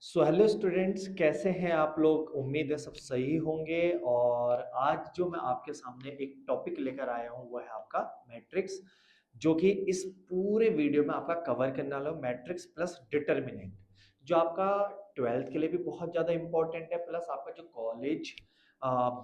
So hello students, कैसे हैं आप लोग। उम्मीद है सब सही होंगे। और आज जो मैं आपके सामने एक टॉपिक लेकर आया हूं वो है आपका मैट्रिक्स, जो कि इस पूरे वीडियो में आपका कवर करने वाला हूं। मैट्रिक्स प्लस डिटर्मिनेंट, जो आपका ट्वेल्थ के लिए भी बहुत ज़्यादा इंपॉर्टेंट है, प्लस आपका जो कॉलेज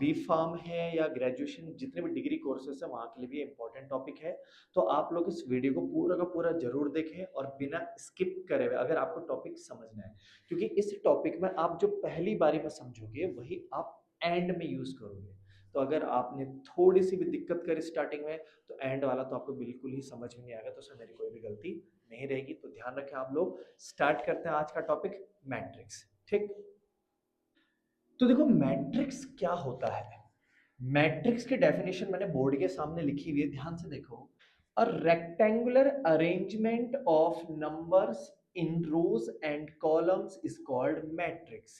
बी फार्म है या ग्रेजुएशन जितने भी डिग्री कोर्सेज है वहाँ के लिए भी इंपॉर्टेंट टॉपिक है। तो आप लोग इस वीडियो को पूरा का पूरा जरूर देखें और बिना स्किप करे हुए, अगर आपको टॉपिक समझना है, क्योंकि इस टॉपिक में आप जो पहली बारी में समझोगे वही आप एंड में यूज करोगे। तो अगर आपने थोड़ी सी भी दिक्कत करी स्टार्टिंग में, तो एंड वाला तो आपको बिल्कुल ही समझ में नहीं आएगा, तो उसमें मेरी कोई भी गलती नहीं रहेगी। तो ध्यान रखें आप लोग। स्टार्ट करते हैं आज का टॉपिक, मैट्रिक्स। ठीक, तो देखो मैट्रिक्स क्या होता है। मैट्रिक्स की डेफिनेशन मैंने बोर्ड के सामने लिखी हुई है, ध्यान से देखो। A rectangular arrangement of numbers in rows and columns is called matrix.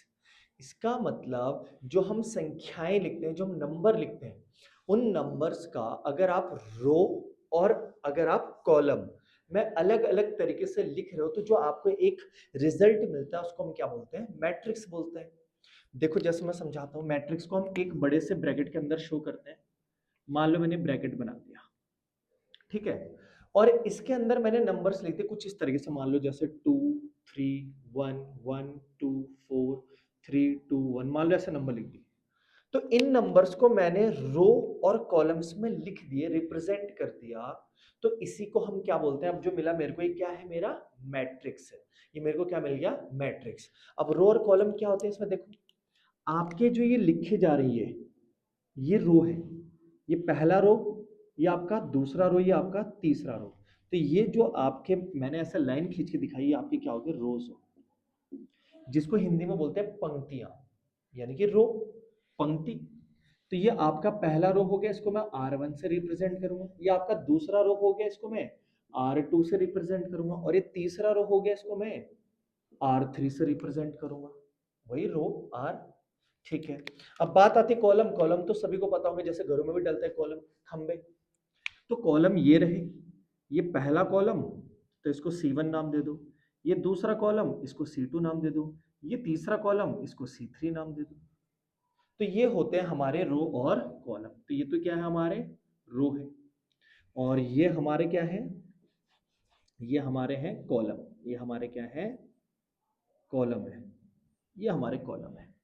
इसका मतलब जो हम संख्याएं लिखते हैं, जो हम नंबर लिखते हैं, उन नंबर्स का अगर आप रो और अगर आप कॉलम में अलग अलग तरीके से लिख रहे हो, तो जो आपको एक रिजल्ट मिलता है उसको हम क्या बोलते हैं, मैट्रिक्स बोलते हैं। देखो जैसे मैं समझाता हूँ, मैट्रिक्स को हम एक बड़े से ब्रैकेट के अंदर शो करते हैं। मान लो मैंने ब्रैकेट बना दिया, ठीक है, और इसके अंदर मैंने नंबर्स लिखे कुछ इस तरीके से। मान लो जैसे 2 3 1 1 2 4 3 2 1, मान लो ऐसे नंबर लिख दिए। तो इन नंबर्स को मैंने रो और कॉलम्स में लिख दिए, रिप्रेजेंट कर दिया। तो इसी को हम क्या बोलते हैं, अब जो मिला मेरे को, ये क्या है, मेरा मैट्रिक्स है। ये मेरे को क्या मिल गया, मैट्रिक्स। अब रो और कॉलम क्या होते हैं इसमें देखो, आपके जो ये लिखे जा रही है ये रो है, ये पहला रो, ये आपका दूसरा रो, ये आपका तीसरा रो। तो ये जो आपके मैंने ऐसा लाइन खींच के दिखाई, आपकी क्या होगी, रोज हो, जिसको हिंदी में बोलते हैं पंक्तियां, यानी कि रो, पंक्ति। तो ये आपका पहला रो हो गया, इसको मैं R1 से रिप्रेजेंट करूंगा। ये आपका दूसरा रो हो गया, इसको मैं R2 से रिप्रेजेंट करूंगा। और ये तीसरा रो हो गया, इसको मैं R3 से रिप्रेजेंट करूंगा। वही रो आर, ठीक है। अब बात आती है कॉलम। कॉलम तो सभी को पता होगा, जैसे घरों में भी डलता है कॉलम, खंबे। तो कॉलम ये रहे, ये पहला कॉलम, तो इसको C1 नाम दे दो। ये दूसरा कॉलम, इसको C2 नाम दे दो। ये तीसरा कॉलम, इसको C3 नाम दे दो। तो ये होते हैं हमारे रो और कॉलम। तो ये तो क्या है, हमारे रो है, और ये हमारे क्या है, ये हमारे हैं कॉलम। ये हमारे क्या है, कॉलम है। ये हमारे कॉलम है,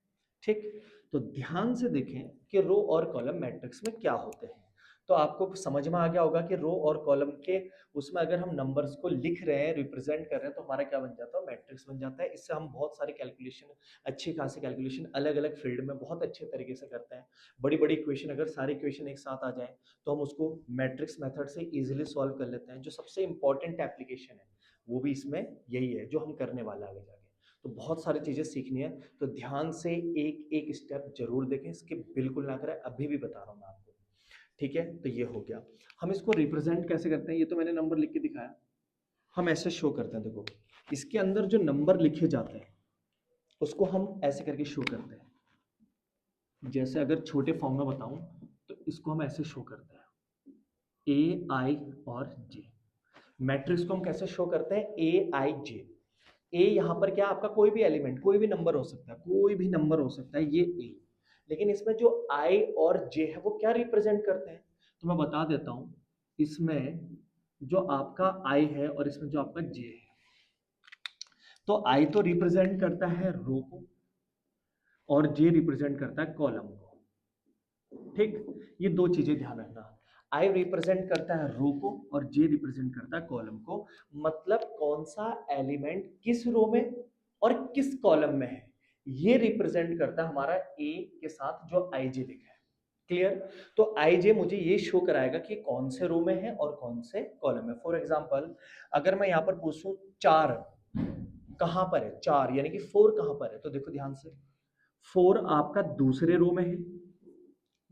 ठीक। तो ध्यान से देखें कि रो और कॉलम मैट्रिक्स में क्या होते हैं। तो आपको समझ में आ गया होगा कि रो और कॉलम के उसमें अगर हम नंबर्स को लिख रहे हैं, रिप्रेजेंट कर रहे हैं, तो हमारा क्या बन जाता है, मैट्रिक्स बन जाता है। इससे हम बहुत सारी कैलकुलेशन, अच्छी खासी कैलकुलेशन अलग अलग फील्ड में बहुत अच्छे तरीके से करते हैं। बड़ी बड़ी इक्वेशन, अगर सारी इक्वेशन एक साथ आ जाए तो हम उसको मैट्रिक्स मेथड से इजीली सॉल्व कर लेते हैं। जो सबसे इंपॉर्टेंट एप्लीकेशन है वो भी इसमें यही है, जो हम करने वाला है आगे जाके। तो बहुत सारी चीजें सीखनी है, तो ध्यान से एक एक स्टेप जरूर देखें, स्किप बिल्कुल ना करें, अभी भी बता रहा हूं मैं आपको, ठीक है। तो ये हो गया। हम इसको रिप्रेजेंट कैसे करते हैं, ये तो मैंने नंबर लिख के दिखाया। हम ऐसे शो करते हैं, देखो इसके अंदर जो नंबर लिखे जाते हैं उसको हम ऐसे करके शो करते हैं। जैसे अगर छोटे फॉर्म में बताऊं, तो इसको हम ऐसे शो करते हैं, A I और J। मैट्रिक्स को हम कैसे शो करते हैं, A I J। ए यहाँ पर क्या, आपका कोई भी एलिमेंट, कोई भी नंबर हो सकता है, कोई भी नंबर हो सकता है, ये ए। लेकिन इसमें जो आई और जे है वो क्या रिप्रेजेंट करते हैं, तो मैं बता देता हूं। इसमें जो आपका आई है और इसमें जो आपका जे है, तो आई तो रिप्रेजेंट करता है रो को, और जे रिप्रेजेंट करता है कॉलम को, ठीक। ये दो चीजें ध्यान रखना। आई रिप्रेजेंट करता है रो को और जे रिप्रेजेंट करता है कॉलम को। मतलब कौन सा एलिमेंट किस रो में और किस कॉलम में है, ये रिप्रेजेंट करता है हमारा ए के साथ जो आई जे लिखा है। क्लियर। तो आई जे मुझे ये शो कराएगा कि कौन से रो में है और कौन से कॉलम में। फॉर एग्जाम्पल, अगर मैं यहां पर पूछूं चार कहां पर है, चार यानी कि फोर कहां पर है, तो देखो ध्यान से, फोर आपका दूसरे रो में है,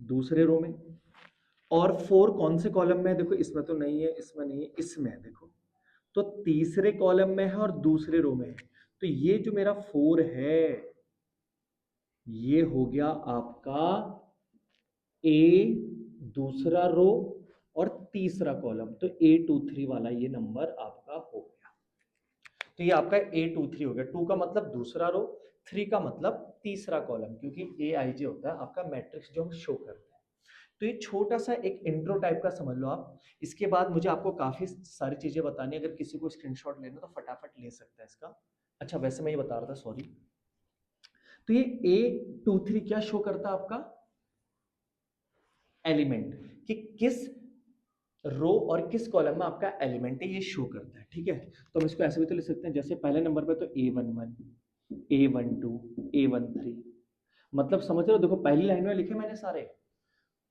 दूसरे रो में। और फोर कौन से कॉलम में है, देखो इसमें तो नहीं है, इसमें नहीं है, इसमें है, देखो। तो तीसरे कॉलम में है और दूसरे रो में है। तो ये जो मेरा फोर है, ये हो गया आपका ए, दूसरा रो और तीसरा कॉलम। तो A23 वाला ये नंबर आपका हो गया। तो ये आपका A23 हो गया। 2 का मतलब दूसरा रो, 3 का मतलब तीसरा कॉलम, क्योंकि AIJ होता है आपका मैट्रिक्स जो हम शो करते हैं। तो ये छोटा सा एक इंट्रो टाइप का समझ लो आप। इसके बाद मुझे आपको काफी सारी चीजें बतानी है, अगर किसी को स्क्रीनशॉट लेना तो फटाफट ले सकता है इसका। अच्छा वैसे मैं ये बता रहा था, सॉरी। तो ये A23 क्या शो करता है आपका एलिमेंट, कि किस रो और किस कॉलम में आपका एलिमेंट है ये शो करता है। ठीक है, तो हम इसको ऐसे भी तो लिख सकते हैं, जैसे पहले नंबर पे तो A11, A12, A13, मतलब समझ रहे हो, देखो पहली लाइन में लिखे मैंने सारे,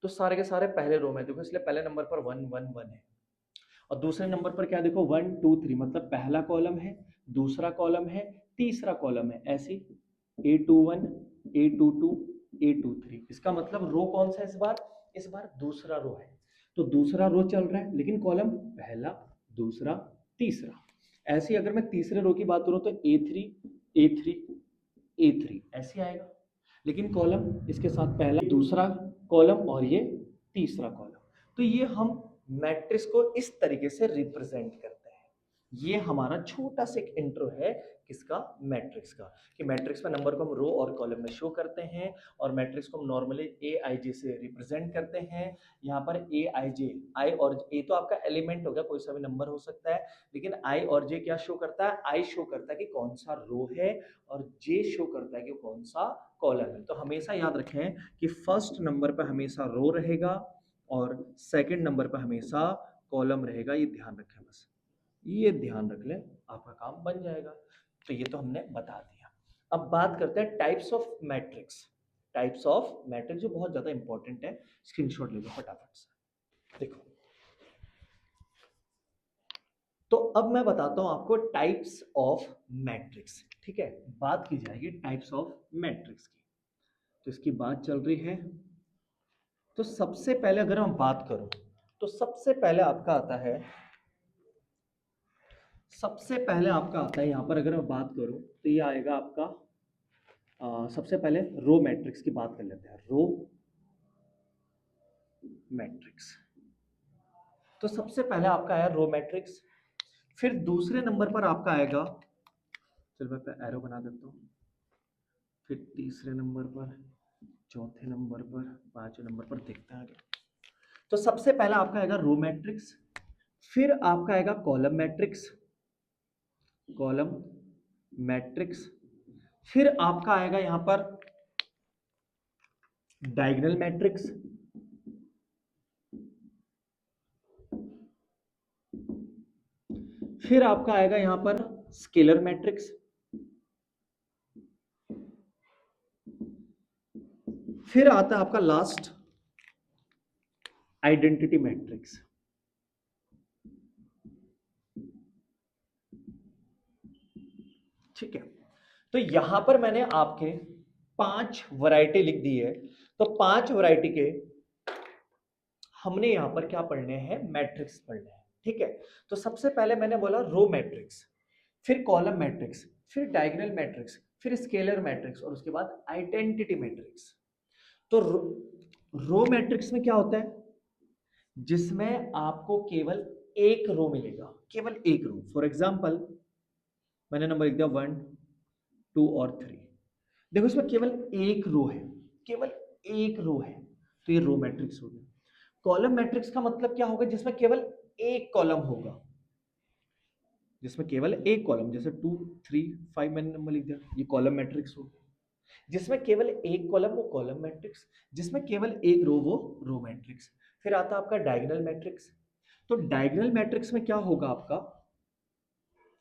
तो सारे के सारे पहले रो में देखो, इसलिए पहले नंबर पर 111 है। और दूसरे नंबर पर क्या देखो 123, मतलब पहला कॉलम है, दूसरा कॉलम है, तीसरा कॉलम है, ऐसी A21, A22, A23। इसका मतलब रो कौन सा है इस बार दूसरा रो है। तो दूसरा रो चल रहा है, लेकिन कॉलम पहला, दूसरा, तीसरा। ऐसे अगर मैं तीसरे रो की बात करूं तो A3, A3, A3 ऐसे आएगा, लेकिन कॉलम इसके साथ पहला, दूसरा कॉलम और ये तीसरा कॉलम। तो ये हम मैट्रिक्स को इस तरीके से रिप्रेजेंट करते हैं। ये हमारा छोटा सा एक इंट्रो है किसका, मैट्रिक्स का, कि मैट्रिक्स में नंबर को हम रो और कॉलम में शो करते हैं, और मैट्रिक्स को हम नॉर्मली AIJ से रिप्रेजेंट करते हैं। यहाँ पर AIJ, आई और ए तो आपका एलिमेंट हो गया, कोई सा भी नंबर हो सकता है, लेकिन आई और जे क्या शो करता है, आई शो करता है कि कौन सा रो है, और जे शो करता है कि कौन सा कॉलम है। तो हमेशा याद रखें कि फर्स्ट नंबर पर हमेशा रो रहेगा और सेकंड नंबर पर हमेशा कॉलम रहेगा, ये ध्यान रखें, बस ये ध्यान रख लें, आपका काम बन जाएगा। तो ये तो हमने बता दिया। अब बात करते हैं types of matrix. Types of matrix जो बहुत ज्यादा इंपॉर्टेंट है, स्क्रीनशॉट ले लो फटाफट से। देखो, तो अब मैं बताता हूं आपको टाइप्स ऑफ मैट्रिक्स। ठीक है, बात की जाएगी टाइप्स ऑफ मैट्रिक्स की। तो इसकी बात चल रही है। तो सबसे पहले अगर हम बात करूं, तो सबसे पहले आपका आता है, यहां पर अगर मैं बात करूं तो ये आएगा आपका, सबसे पहले रो मैट्रिक्स की बात कर लेते हैं। रो मैट्रिक्स, तो सबसे पहले आपका आया रो मैट्रिक्स। फिर दूसरे नंबर पर आपका आएगा, चलो मैं एरो बना देता हूं, फिर तीसरे नंबर पर, चौथे नंबर पर, पांचवें नंबर पर, देखते हैं आगे। तो सबसे पहला आपका आएगा रो मैट्रिक्स, फिर आपका आएगा कॉलम मैट्रिक्स, कॉलम मैट्रिक्स, फिर आपका आएगा यहां पर डायगोनल मैट्रिक्स, फिर आपका आएगा यहां पर स्केलर मैट्रिक्स, फिर आता है आपका लास्ट आइडेंटिटी मैट्रिक्स। ठीक है, तो यहां पर मैंने आपके 5 वैरायटी लिख दी है। तो 5 वैरायटी के हमने यहां पर क्या पढ़ने हैं, मैट्रिक्स पढ़ने हैं। ठीक है, तो सबसे पहले मैंने बोला रो मैट्रिक्स, फिर कॉलम मैट्रिक्स, फिर डायगोनल मैट्रिक्स, फिर स्केलर मैट्रिक्स, और उसके बाद आइडेंटिटी मैट्रिक्स। तो रो मैट्रिक्स में क्या होता है, जिसमें आपको केवल एक रो मिलेगा, केवल एक रो। फॉर एग्जाम्पल मैंने नंबर लिख दिया 1, 2 और 3। देखो इसमें केवल एक रो है, केवल एक रो है, तो ये रो मैट्रिक्स हो गया। कॉलम मैट्रिक्स का मतलब क्या होगा, जिसमें केवल एक कॉलम होगा, जिसमें केवल एक कॉलम, जैसे 2, 3, 5 मैंने नंबर लिख दिया, ये कॉलम मैट्रिक्स हो गया। जिसमें केवल एक कॉलम वो कॉलम मैट्रिक्स, जिसमें केवल एक रो वो रो मैट्रिक्स। फिर आता है आपका डायगोनल मैट्रिक्स। तो डायगोनल मैट्रिक्स में क्या होगा, आपका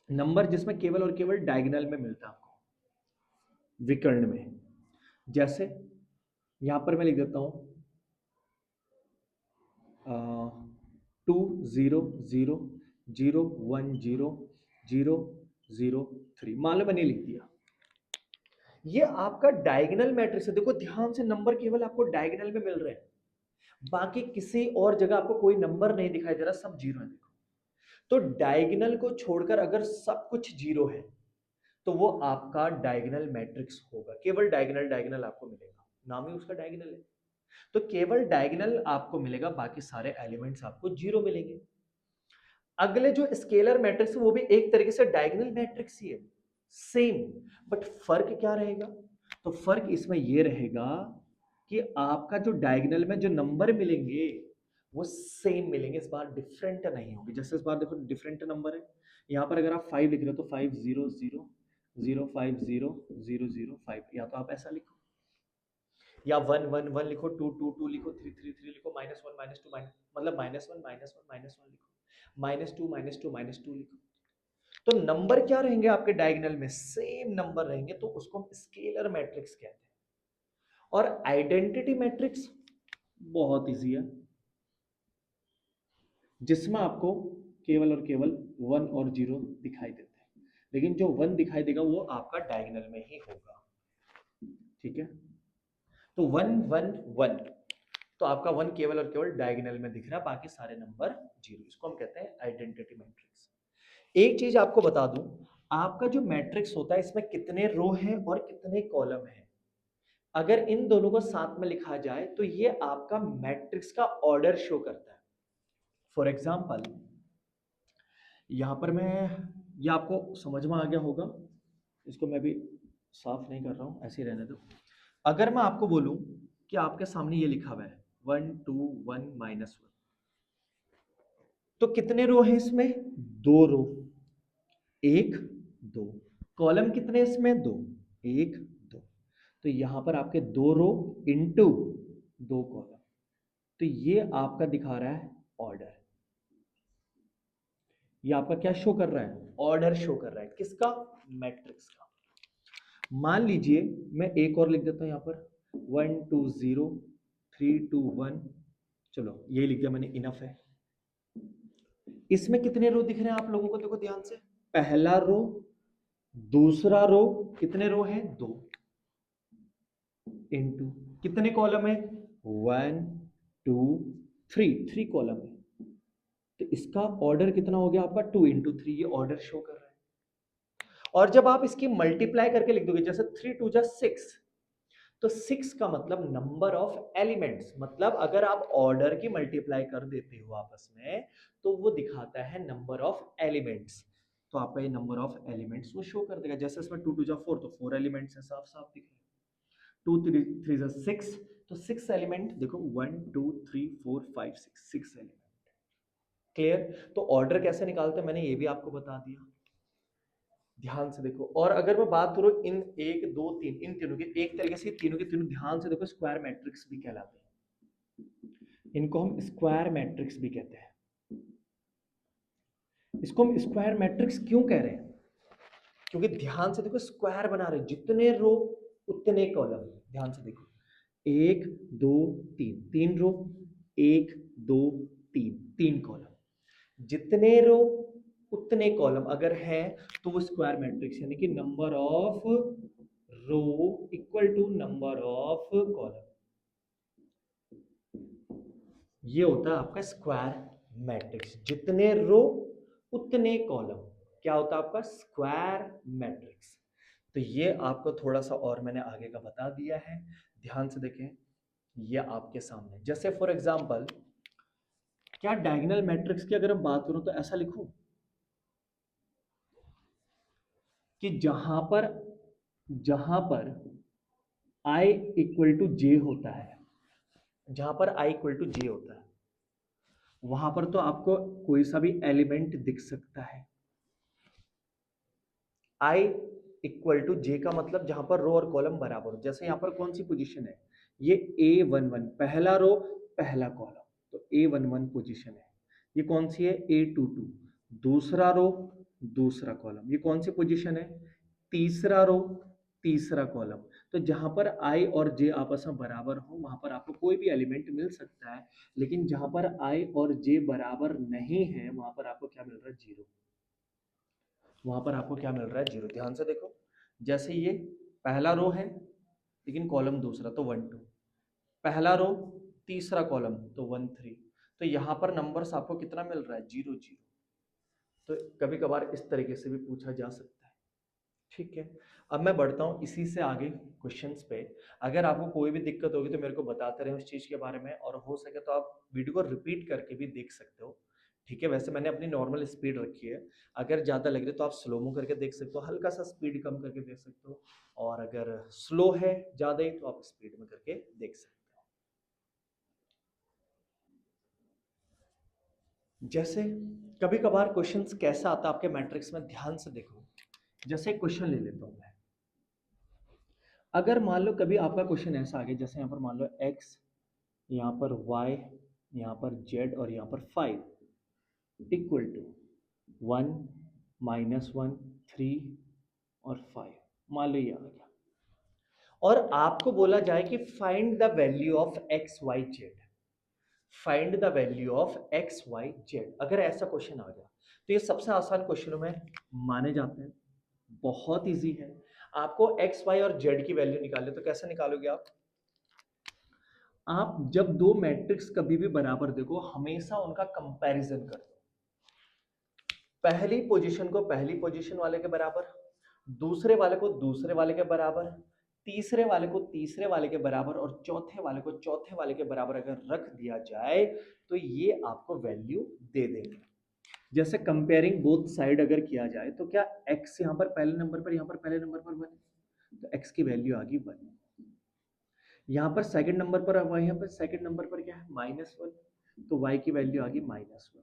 नंबर जिसमें केवल और केवल डायगोनल में मिलता है आपको, विकर्ण में। जैसे यहां पर मैं लिख देता हूं 2 0 0 0 1 0 0 0 3, मान लो मैंने लिख दिया। ये आपका डायगोनल मैट्रिक्स है। देखो ध्यान से, नंबर केवल आपको डायगोनल में मिल रहे हैं, बाकी किसी और जगह आपको कोई नंबर नहीं दिखाई दे रहा, सब जीरो है। देखो, तो डायगोनल को छोड़कर अगर सब कुछ जीरो है तो वो आपका डायगोनल मैट्रिक्स होगा। केवल डायगोनल डायगोनल आपको मिलेगा, नाम ही उसका डायगोनल है। तो केवल डायगोनल आपको मिलेगा, बाकी सारे एलिमेंट्स आपको जीरो मिलेंगे। अगले जो स्केलर मैट्रिक्स है वो भी एक तरीके से डायगोनल मैट्रिक्स ही है, सेम, बट फर्क क्या रहेगा? तो फर्क इसमें ये रहेगा कि आपका जो डायगोनल में जो नंबर मिलेंगे वो सेम मिलेंगे, इस बार डिफरेंट नहीं होंगे। जैसे इस बार देखो डिफरेंट नंबर है, यहाँ पर अगर आप 5 लिख रहे हो तो 5 0 0 0 5 0 0 0 5, या तो आप ऐसा लिखो, या 1 1 1 लिखो, 2 2 2 लिखो, 3 3 3 लिखो, -1 -2 मतलब -1 -1 -1 लिखो, -2 -2 लिखो। तो नंबर क्या रहेंगे आपके डायगोनल में? सेम नंबर रहेंगे, तो उसको हम स्केलर मैट्रिक्स कहते हैं। और आइडेंटिटी मैट्रिक्स बहुत इजी है, जिसमें आपको केवल और केवल 1 और 0 दिखाई देते हैं, लेकिन जो 1 दिखाई देगा वो आपका डायगोनल में ही होगा। ठीक है, तो 1 1 1, तो आपका 1 केवल और केवल डायगोनल में दिख रहा है, बाकी सारे नंबर 0, इसको हम कहते हैं आइडेंटिटी मैट्रिक्स। एक चीज आपको बता दूं, आपका जो मैट्रिक्स होता है इसमें कितने रो हैं और कितने कॉलम हैं, अगर इन दोनों को साथ में लिखा जाए तो ये आपका मैट्रिक्स का ऑर्डर शो करता है। फॉर एग्जाम्पल, यहां पर मैं, ये आपको समझ में आ गया होगा, इसको मैं भी साफ नहीं कर रहा हूं, ऐसे ही रहने दो। अगर मैं आपको बोलूं कि आपके सामने ये लिखा हुआ है 1 2 1 -1, तो कितने रो हैं इसमें? 2 रो, 1 2, कॉलम कितने इसमें? 2, 1 2, तो यहां पर आपके 2 रो इंटू 2 कॉलम, तो ये आपका दिखा रहा है ऑर्डर। ये आपका क्या शो कर रहा है? ऑर्डर शो कर रहा है, किसका? मैट्रिक्स का। मान लीजिए मैं एक और लिख देता हूं यहां पर 1 2 0 3 2 1, चलो ये लिख दिया मैंने, इनफ है। इसमें कितने रो दिख रहे हैं आप लोगों को? देखो ध्यान से, पहला रो, दूसरा रो, कितने रो हैं? 2, इनटू कितने कॉलम है? 1 2 3 कॉलम है, तो इसका ऑर्डर कितना हो गया आपका? 2 इंटू 3, ये ऑर्डर शो कर रहा है। और जब आप इसकी मल्टीप्लाई करके लिख दोगे, जैसे 3 2 जा 6, तो 6 का मतलब नंबर ऑफ एलिमेंट्स, मतलब अगर आप ऑर्डर की मल्टीप्लाई कर देते हो आपस में तो वो दिखाता है नंबर ऑफ एलिमेंट्स, तो आपका ये नंबर ऑफ एलिमेंट्स वो शो कर देगा। जैसे इसमें 2 2 जा 4, तो 4 एलिमेंट्स है, साफ साफ दिख रहा है। 2 3 3 जा 6, तो 6 एलिमेंट देखो, 1 2 3 4 5 6 एलिमेंट। क्लियर? तो ऑर्डर कैसे निकालते हैं मैंने ये भी आपको बता दिया, ध्यान से देखो। और अगर मैं बात करूं इन 1 2 3 इन तीनों की, एक तरीके से तीनों के तीनों ध्यान से देखो स्क्वायर मैट्रिक्स भी कहलाते हैं, इनको हम स्क्वायर मैट्रिक्स भी कहते हैं। इसको हम स्क्वायर मैट्रिक्स क्यों कह रहे हैं? क्योंकि ध्यान से देखो स्क्वायर बना रहे, जितने रो उतने कॉलम, ध्यान से देखो, 1 2 3, 3 रो, 1 2 3, 3 कॉलम, जितने रो उतने कॉलम अगर है तो वो स्क्वायर मैट्रिक्स, यानी कि number of row equal to number of column, ये होता है आपका स्क्वायर मैट्रिक्स। जितने रो उतने कॉलम, क्या होता है आपका? Square matrix. तो ये आपको थोड़ा सा और मैंने आगे का बता दिया है, ध्यान से देखें, ये आपके सामने। जैसे फॉर एग्जांपल, क्या डायगोनल मैट्रिक्स की अगर हम बात करूं तो ऐसा लिखूं कि जहां पर i इक्वल टू जे होता है, जहां पर i इक्वल टू जे होता है वहां पर तो आपको कोई सा भी एलिमेंट दिख सकता है। i इक्वल टू जे का मतलब जहां पर रो और कॉलम बराबर हो। जैसे यहां पर कौन सी पोजीशन है? ये A11, पहला रो पहला कॉलम, तो A11 पोजीशन है। ये कौन सी है? A22, दूसरा रो दूसरा कॉलम। ये कौन सी पोजीशन है? तीसरा रो तीसरा कॉलम। तो जहां पर i और j आपस में बराबर हो वहां पर आपको कोई भी एलिमेंट मिल सकता है, लेकिन जहां पर i और j बराबर नहीं है वहां पर आपको क्या मिल रहा है? जीरो। वहां पर आपको क्या मिल रहा है? जीरो। ध्यान से देखो, जैसे ये पहला रो है लेकिन कॉलम दूसरा, तो 1 2, पहला रो तीसरा कॉलम, तो 1 3, तो यहाँ पर नंबर्स आपको कितना मिल रहा है? 0 0। तो कभी कभार इस तरीके से भी पूछा जा सकता है। ठीक है, अब मैं बढ़ता हूँ इसी से आगे क्वेश्चंस पे। अगर आपको कोई भी दिक्कत होगी तो मेरे को बताते रहे उस चीज़ के बारे में, और हो सके तो आप वीडियो को रिपीट करके भी देख सकते हो। ठीक है, वैसे मैंने अपनी नॉर्मल स्पीड रखी है, अगर ज़्यादा लग रही है तो आप स्लोमो करके देख सकते हो, हल्का सा स्पीड कम करके देख सकते हो, और अगर स्लो है ज़्यादा ही तो आप स्पीड में करके देख सकते हो। जैसे कभी कभार क्वेश्चंस कैसा आता है आपके मैट्रिक्स में, ध्यान से देखो। जैसे क्वेश्चन ले लेता हूं मैं, अगर मान लो कभी आपका क्वेश्चन ऐसा आ गया, जैसे यहाँ पर मान लो x, यहाँ पर y, यहाँ पर z और यहाँ पर 5 इक्वल टू 1 -1 3 और 5, मान लो ये आ गया, और आपको बोला जाए कि find the value of X Y Z, find the value of X Y Z. अगर ऐसा क्वेश्चन आ गया तो ये सबसे आसान क्वेश्चनों में माने जाते हैं, बहुत इजी है। आपको एक्स वाई और जेड की वैल्यू निकालनी, तो कैसे निकालोगे आप जब दो मैट्रिक्स कभी भी बराबर देखो, हमेशा उनका कंपैरिजन कर दो। पहली पोजीशन को पहली पोजीशन वाले के बराबर, दूसरे वाले को दूसरे वाले के बराबर, तीसरे वाले को तीसरे वाले के बराबर, और चौथे वाले को चौथे वाले के बराबर अगर रख दिया जाए तो ये आपको वैल्यू दे देंगे। जैसे कंपेयरिंग बोथ साइड अगर किया जाए तो क्या x यहाँ पर पहले नंबर पर, यहाँ पर पहले नंबर पर 1, तो x की वैल्यू आ गई 1। यहाँ पर सेकंड नंबर पर, यहाँ पर सेकंड नंबर पर क्या है -1, तो y की वैल्यू आ गई -1।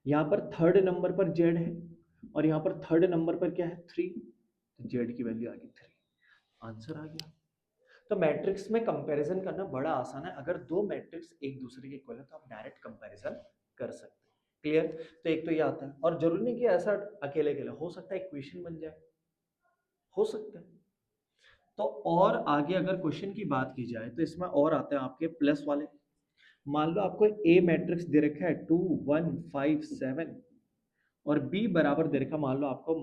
यहाँ पर थर्ड नंबर पर z है, और यहाँ पर थर्ड नंबर पर क्या है 3, तो z की वैल्यू आ गई 3, आंसर आ गया। तो मैट्रिक्स में कंपैरिजन करना बड़ा आसान है, अगर दो मैट्रिक्स एक दूसरे के इक्वल है तो आप डायरेक्ट कंपैरिजन कर सकते हैं। क्लियर? तो एक तो ये आता है, और जरूरी नहीं कि ऐसा अकेले अकेले, हो सकता है इक्वेशन बन जाए, हो सकता है। तो और आगे अगर क्वेश्चन की बात की जाए तो इसमें और आते हैं आपके प्लस वाले। मान लो आपको ए मैट्रिक्स दे रखा है 2 1 5 7, और बी बराबर दे रखा, मान लो आपको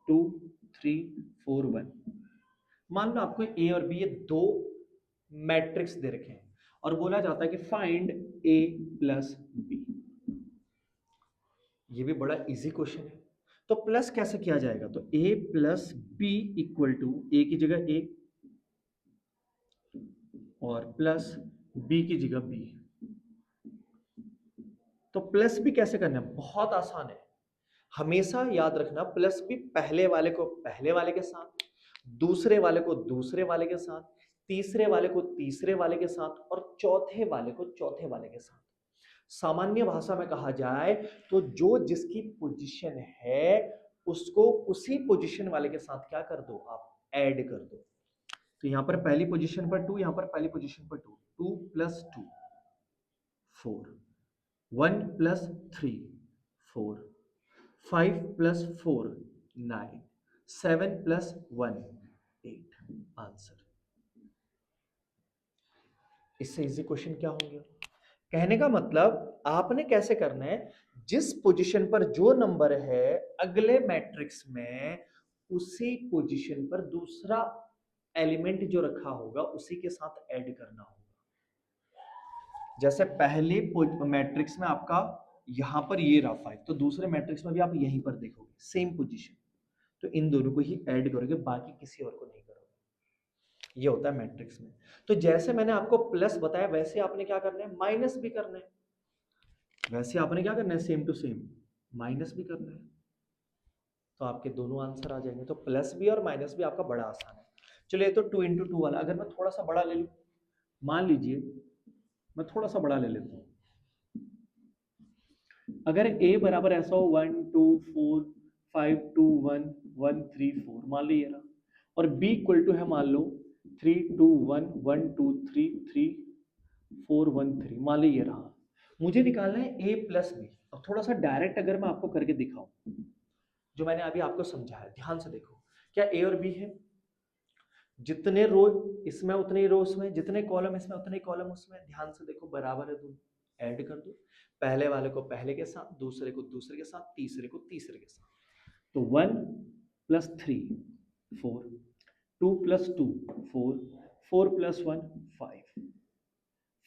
2 3 4 1। मान लो आपको ए और बी ये दो मैट्रिक्स दे रखे हैं, और बोला जाता है कि फाइंड ए प्लस बी। ये भी बड़ा इजी क्वेश्चन है। तो प्लस कैसे किया जाएगा, तो a plus B equal to, A की जगह a और प्लस b की जगह b। तो प्लस भी कैसे करना है, बहुत आसान है। हमेशा याद रखना, प्लस भी पहले वाले को पहले वाले के साथ, दूसरे वाले को दूसरे वाले के साथ, तीसरे वाले को तीसरे वाले के साथ, और चौथे वाले को चौथे वाले के साथ। सामान्य भाषा में कहा जाए तो जो जिसकी पोजीशन है उसको उसी पोजीशन वाले के साथ क्या कर दो, आप ऐड कर दो। तो यहां पर पहली पोजीशन पर 2, यहां पर पहली पोजीशन पर 2, 2 + 2 4, 1 + 3 4, 5 + 4 9, 7 + 1 8, आंसर। इससे इजी क्वेश्चन क्या होंगे? कहने का मतलब आपने कैसे करना है, जिस पोजीशन पर जो नंबर है अगले मैट्रिक्स में उसी पोजीशन पर दूसरा एलिमेंट जो रखा होगा उसी के साथ ऐड करना होगा। जैसे पहले मैट्रिक्स में आपका यहां पर ये रहा 5, तो दूसरे मैट्रिक्स में भी आप यहीं पर देखोगे सेम पोजीशन, तो इन दोनों को ही ऐड करोगे, बाकी किसी और को नहीं करोगे। ये होता है मैट्रिक्स में। तो जैसे मैंने आपको प्लस बताया वैसे आपने क्या करना है, माइनस भी करना है। वैसे आपने क्या करना है, सेम टू सेम माइनस भी करना है, तो आपके दोनों आंसर आ जाएंगे। तो प्लस भी और माइनस भी आपका बड़ा आसान है। चलिए, तो 2 × 2 वाला अगर मैं थोड़ा सा बड़ा ले लूं, मान लीजिए मैं थोड़ा सा बड़ा ले लेता हूं। अगर a बराबर ऐसा हो 1 2 4 5 2 1 1 3 4, मान लो ये रहा, और b इक्वल टू है मान लो 3 2 1 1 2 3 3 4 1 3, मान लो ये रहा। मुझे निकालना है a प्लस बी। अब थोड़ा सा डायरेक्ट अगर मैं आपको करके दिखाऊं, जो मैंने अभी आपको समझाया, ध्यान से देखो। क्या a और b है, जितने रो इसमें उतने रो उसमें, जितने कॉलम इसमें उतने कॉलम उसमें, ध्यान से देखो, बराबर है, दोनों ऐड कर दो। पहले वाले को पहले के साथ, दूसरे को दूसरे के साथ, तीसरे को तीसरे के साथ। तो 1 + 3 4, 2 + 2 4, 4 + 1 5,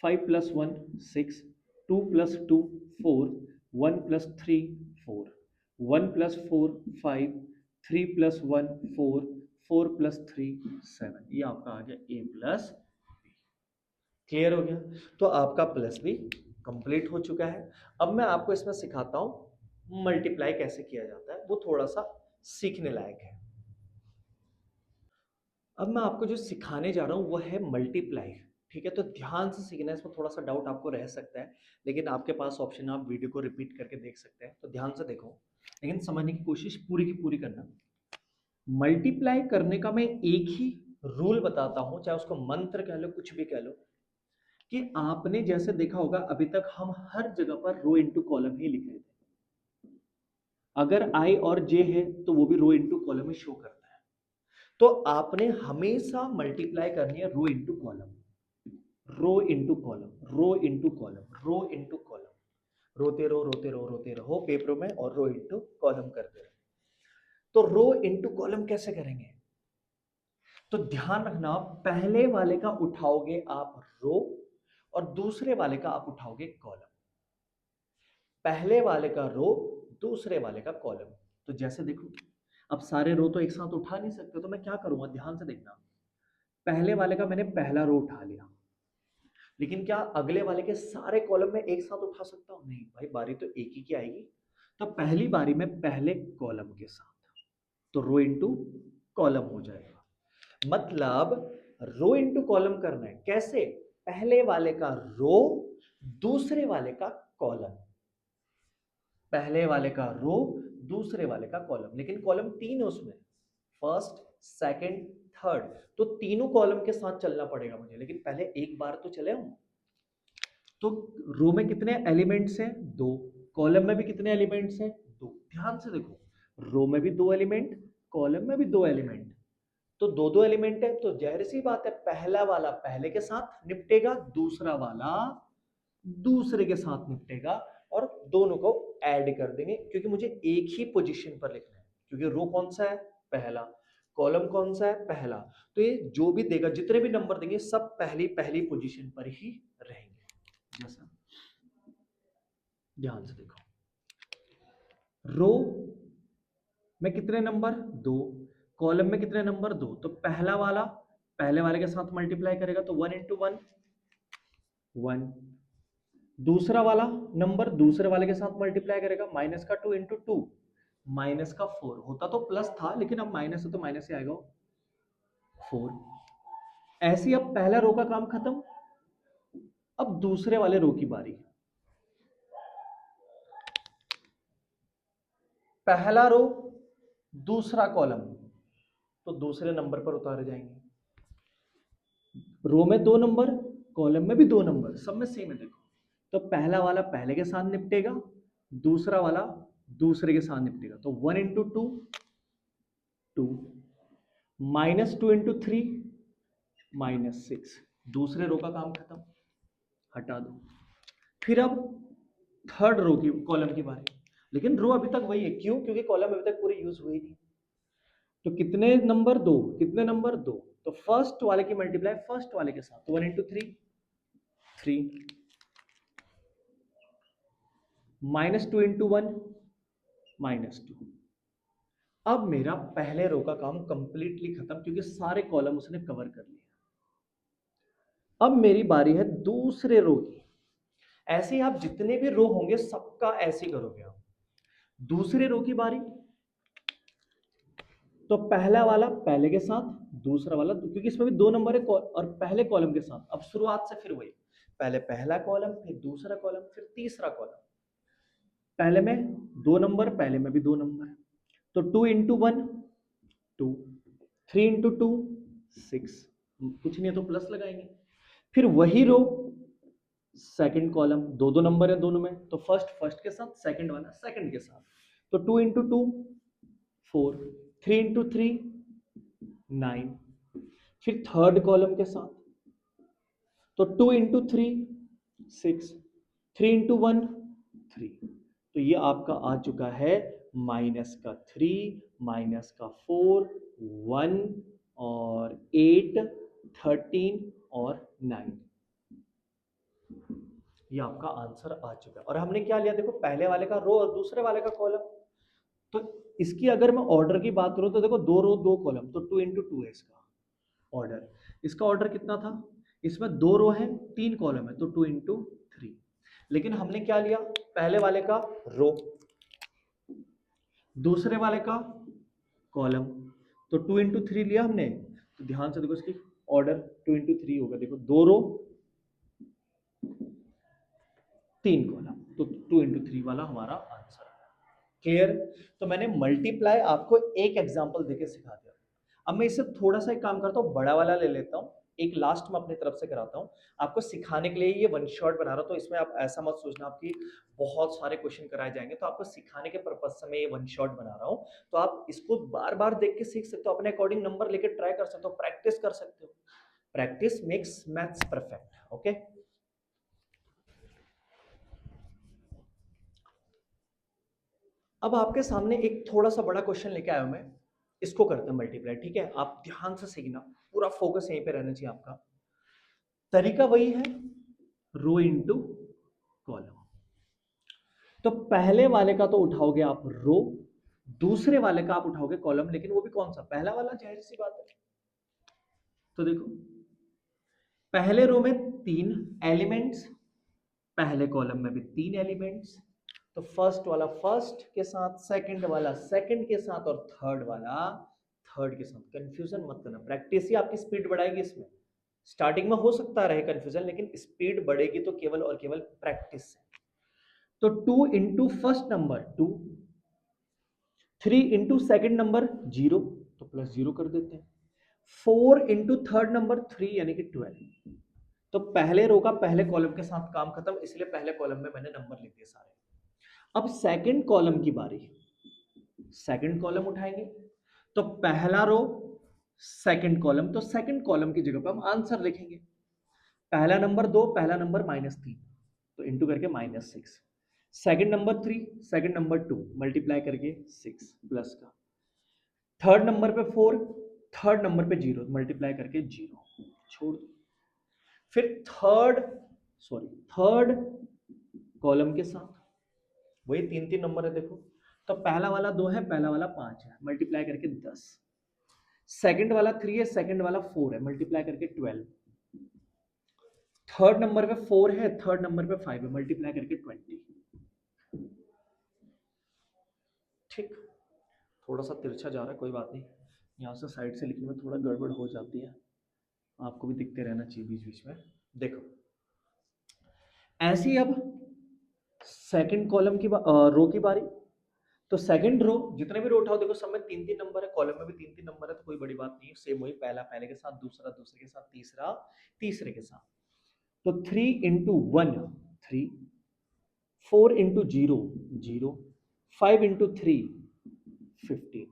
5 + 1 6, 2 + 2 4, 1 + 3 4, 1 + 4 5, 3 + 1 4, 4 + 3 7। ये आपका आ गया a प्लस बी। क्लियर हो गया? तो आपका प्लस बी कंप्लीट हो चुका है। अब मैं आपको इसमें सिखाता हूं मल्टीप्लाई कैसे किया जाता है, वो थोड़ा सा सीखने लायक है। अब मैं आपको जो सिखाने जा रहा हूँ वो है मल्टीप्लाई। ठीक है, तो ध्यान से सीखना है, इसमें थोड़ा सा डाउट आपको रह सकता है, लेकिन आपके पास ऑप्शन है, आप वीडियो को रिपीट करके देख सकते हैं, तो ध्यान से देखो, लेकिन समझने की कोशिश पूरी की पूरी करना। मल्टीप्लाई करने का मैं एक ही रूल बताता हूं, चाहे उसको मंत्र कह लो, कुछ भी कह लो, कि आपने जैसे देखा होगा अभी तक हम हर जगह पर रो इंटू कॉलम ही लिख रहे थे। अगर आई और जे है तो वो भी रो इंटू कॉलम ही शो करता है। तो आपने हमेशा मल्टीप्लाई करनी है rho into column, rho into column, rho into column, rho into column, रोते रहो रोते रहो रोते रहो पेपरों में, और रो इंटू कॉलम करते रहो। तो रो इंटू कॉलम कैसे करेंगे? तो ध्यान रखना, पहले वाले का उठाओगे आप रो, और दूसरे वाले का आप उठाओगे कॉलम। पहले वाले का रो, दूसरे वाले का कॉलम। तो जैसे देखो, अब सारे रो तो एक साथ उठा नहीं सकते, तो मैं क्या करूंगा, ध्यान से देखना। पहले वाले का मैंने पहला रो उठा लिया, लेकिन क्या अगले वाले के सारे कॉलम में एक साथ उठा सकता हूं? नहीं भाई, बारी तो एक ही की आएगी। तो पहली बारी में पहले कॉलम के साथ, तो रो इंटू कॉलम हो जाएगा। मतलब रो इंटू कॉलम करना है कैसे? पहले वाले का रो, दूसरे वाले का कॉलम, पहले वाले का रो, दूसरे वाले का कॉलम, लेकिन कॉलम तीन है उसमें, फर्स्ट, सेकंड, थर्ड, तो तीनों कॉलम के साथ चलना पड़ेगा मुझे, लेकिन पहले एक बार तो चले हूं। तो रो में कितने एलिमेंट्स हैं? दो। कॉलम में भी कितने एलिमेंट्स हैं? दो। ध्यान से देखो, रो में भी दो एलिमेंट, कॉलम में भी दो एलिमेंट, तो दो दो एलिमेंट है, तो जाहिर सी बात है पहला वाला पहले के साथ निपटेगा, दूसरा वाला दूसरे के साथ निपटेगा, और दोनों को ऐड कर देंगे, क्योंकि मुझे एक ही पोजीशन पर लिखना है, क्योंकि रो कौन सा है? पहला। कॉलम कौन सा है? पहला। तो ये जो भी देगा, जितने भी नंबर देंगे, सब पहली पहली पोजीशन पर ही रहेंगे। जैसा ध्यान से देखो, रो में कितने नंबर? दो। कॉलम में कितने नंबर? दो। तो पहला वाला पहले वाले के साथ मल्टीप्लाई करेगा, तो वन इंटू वन, वन। दूसरा वाला नंबर दूसरे वाले के साथ मल्टीप्लाई करेगा, माइनस का टू इंटू टू, माइनस का फोर। होता तो प्लस था, लेकिन अब माइनस है तो माइनस ही आएगा, फोर। ऐसे ही अब पहला रो का काम खत्म। अब दूसरे वाले रो की बारी, पहला रो, दूसरा कॉलम, तो दूसरे नंबर पर उतारे जाएंगे। रो में दो नंबर, कॉलम में भी दो नंबर, सब में सेम है देखो। तो पहला वाला पहले के साथ निपटेगा, दूसरा वाला दूसरे के साथ निपटेगा, तो one into two, two, minus two into three, minus six. दूसरे रो का काम खत्म, हटा दो। फिर अब थर्ड रो की, कॉलम की बारी, लेकिन रो अभी तक वही है, क्यों? क्योंकि कॉलम अभी तक पूरी यूज हुई नहीं। तो कितने नंबर? दो। कितने नंबर? दो। तो फर्स्ट वाले की मल्टीप्लाई फर्स्ट वाले के साथ, तो one into three, three, minus two into one, minus two. अब मेरा पहले रो का काम कंप्लीटली खत्म, क्योंकि सारे कॉलम उसने कवर कर लिए। अब मेरी बारी है दूसरे रो की। ऐसे ही आप जितने भी रो होंगे सबका ऐसे ही करोगे आप। दूसरे रो की बारी, तो पहला वाला पहले के साथ, दूसरा वाला, क्योंकि इसमें भी दो नंबर है, और पहले कॉलम के साथ। अब शुरुआत से फिर वही, पहले पहला कॉलम, फिर दूसरा कॉलम, फिर तीसरा कॉलम। पहले में दो नंबर, पहले में भी दो नंबर, तो two into one, two, three into two, six, कुछ नहीं है तो प्लस लगाएंगे। फिर वही रो, सेकंड कॉलम, दो दो नंबर है दोनों में, तो फर्स्ट फर्स्ट के साथ, सेकंड वाला सेकंड के साथ, तो two into two, four, three into three, nine. फिर थर्ड कॉलम के साथ, तो two into three, six, three into one, three. तो ये आपका आ चुका है माइनस का थ्री, माइनस का फोर, वन, और एट, 13 और 9। ये आपका आंसर आ चुका है। और हमने क्या लिया देखो, पहले वाले का रो और दूसरे वाले का कॉलम। तो इसकी अगर मैं ऑर्डर की बात करूं, तो देखो दो रो दो कॉलम, तो टू इंटू टू है इसका ऑर्डर। इसका ऑर्डर कितना था? इसमें दो रो है, तीन कॉलम है, तो टू इंटू थ्री। लेकिन हमने क्या लिया, पहले वाले का रो, दूसरे वाले का कॉलम, तो 2 into 3 लिया हमने। तो ध्यान से देखो इसकी ऑर्डर 2 into 3 होगा, देखो 2 रो 3 कॉलम, तो 2 into 3 वाला हमारा आंसर है। क्लियर? तो मैंने मल्टीप्लाई आपको एक एग्जांपल देके सिखा दिया। अब मैं इससे थोड़ा सा एक काम करता हूँ, बड़ा वाला ले लेता हूँ, एक लास्ट में अपनी तरफ से कराता हूँ आपको सिखाने के लिए। ये वन शॉट बना रहा हूँ, तो इसमें आप ऐसा मत सोचना आपकी बहुत सारे क्वेश्चन कराए जाएंगे, तो आपको सिखाने के पर्पज से मैं ये वन शॉट बना रहा हूँ। तो आप इसको बार बार देख के सीख सकते हो, अपने अकॉर्डिंग नंबर लेके ट्राई कर सकते हो, प्रैक्टिस कर सकते हो। Practice makes maths perfect. Okay, अब आपके सामने एक थोड़ा सा बड़ा क्वेश्चन लेके आया हूं मैं, इसको करते हैं मल्टीप्लाई। ठीक है, आप ध्यान से सीखना, पूरा फोकस यहीं पे रहना चाहिए आपका। तरीका वही है, रो इनटू कॉलम। तो पहले वाले का तो उठाओगे आप रो, दूसरे वाले का आप उठाओगे कॉलम, लेकिन वो भी कौन सा, पहला वाला, जाहिर सी बात है। तो देखो पहले रो में 3 एलिमेंट्स, पहले कॉलम में भी 3 एलिमेंट्स, तो फर्स्ट वाला फर्स्ट के साथ, सेकंड वाला सेकंड के साथ, और थर्ड वाला थर्ड के साथ। कंफ्यूजन मत करना, प्रैक्टिस ही आपकी स्पीड बढ़ाएगी इसमें। स्टार्टिंग में हो सकता रहे कंफ्यूजन, लेकिन स्पीड बढ़ेगी तो केवल और केवल प्रैक्टिस से। तो 2 into first number 2, 3 into second number 0, तो +0 कर देते हैं, 4 इंटू थर्ड नंबर 3 यानी कि 12। तो पहले रो का पहले कॉलम के साथ काम खत्म, इसलिए पहले कॉलम में मैंने नंबर लिख दिए सारे। अब सेकंड कॉलम की बारी, सेकंड कॉलम उठाएंगे, तो पहला रो सेकंड कॉलम, तो सेकंड कॉलम की जगह पर हम आंसर लिखेंगे। पहला नंबर 2, पहला नंबर -3, तो इंटू करके -6। Second number 3, second number 2, multiply करके 6 प्लस का। थर्ड नंबर पे 4, थर्ड नंबर पे 0, मल्टीप्लाई करके 0 छोड़ दो। फिर थर्ड कॉलम के साथ वही 3 नंबर है, देखो। तो पहला वाला 2 है, पहला वाला 5 है, मल्टीप्लाई करके 10। सेकंड वाला 3 है, सेकंड वाला 4 है, मल्टीप्लाई करके 12। थर्ड नंबर पे 4 है, थर्ड नंबर पे 5 है, मल्टीप्लाई करके 20। ठीक, थोड़ा सा तिरछा जा रहा है, कोई बात नहीं, यहाँ से साइड से लिखने में थोड़ा गड़बड़ हो जाती है, आपको भी दिखते रहना चाहिए बीच बीच में। देखो ऐसी अब सेकंड कॉलम की रो की बारी। तो सेकंड रो जितने भी रो उठाओ, देखो सब में 3 नंबर है, कॉलम में भी 3 नंबर है, तो कोई बड़ी बात नहीं है, सेम वही, पहला पहले के साथ, दूसरा दूसरे के साथ, तीसरा तीसरे के साथ। तो 3 इंटू 1 3, 4 इंटू 0 0, 5 इंटू 3 15।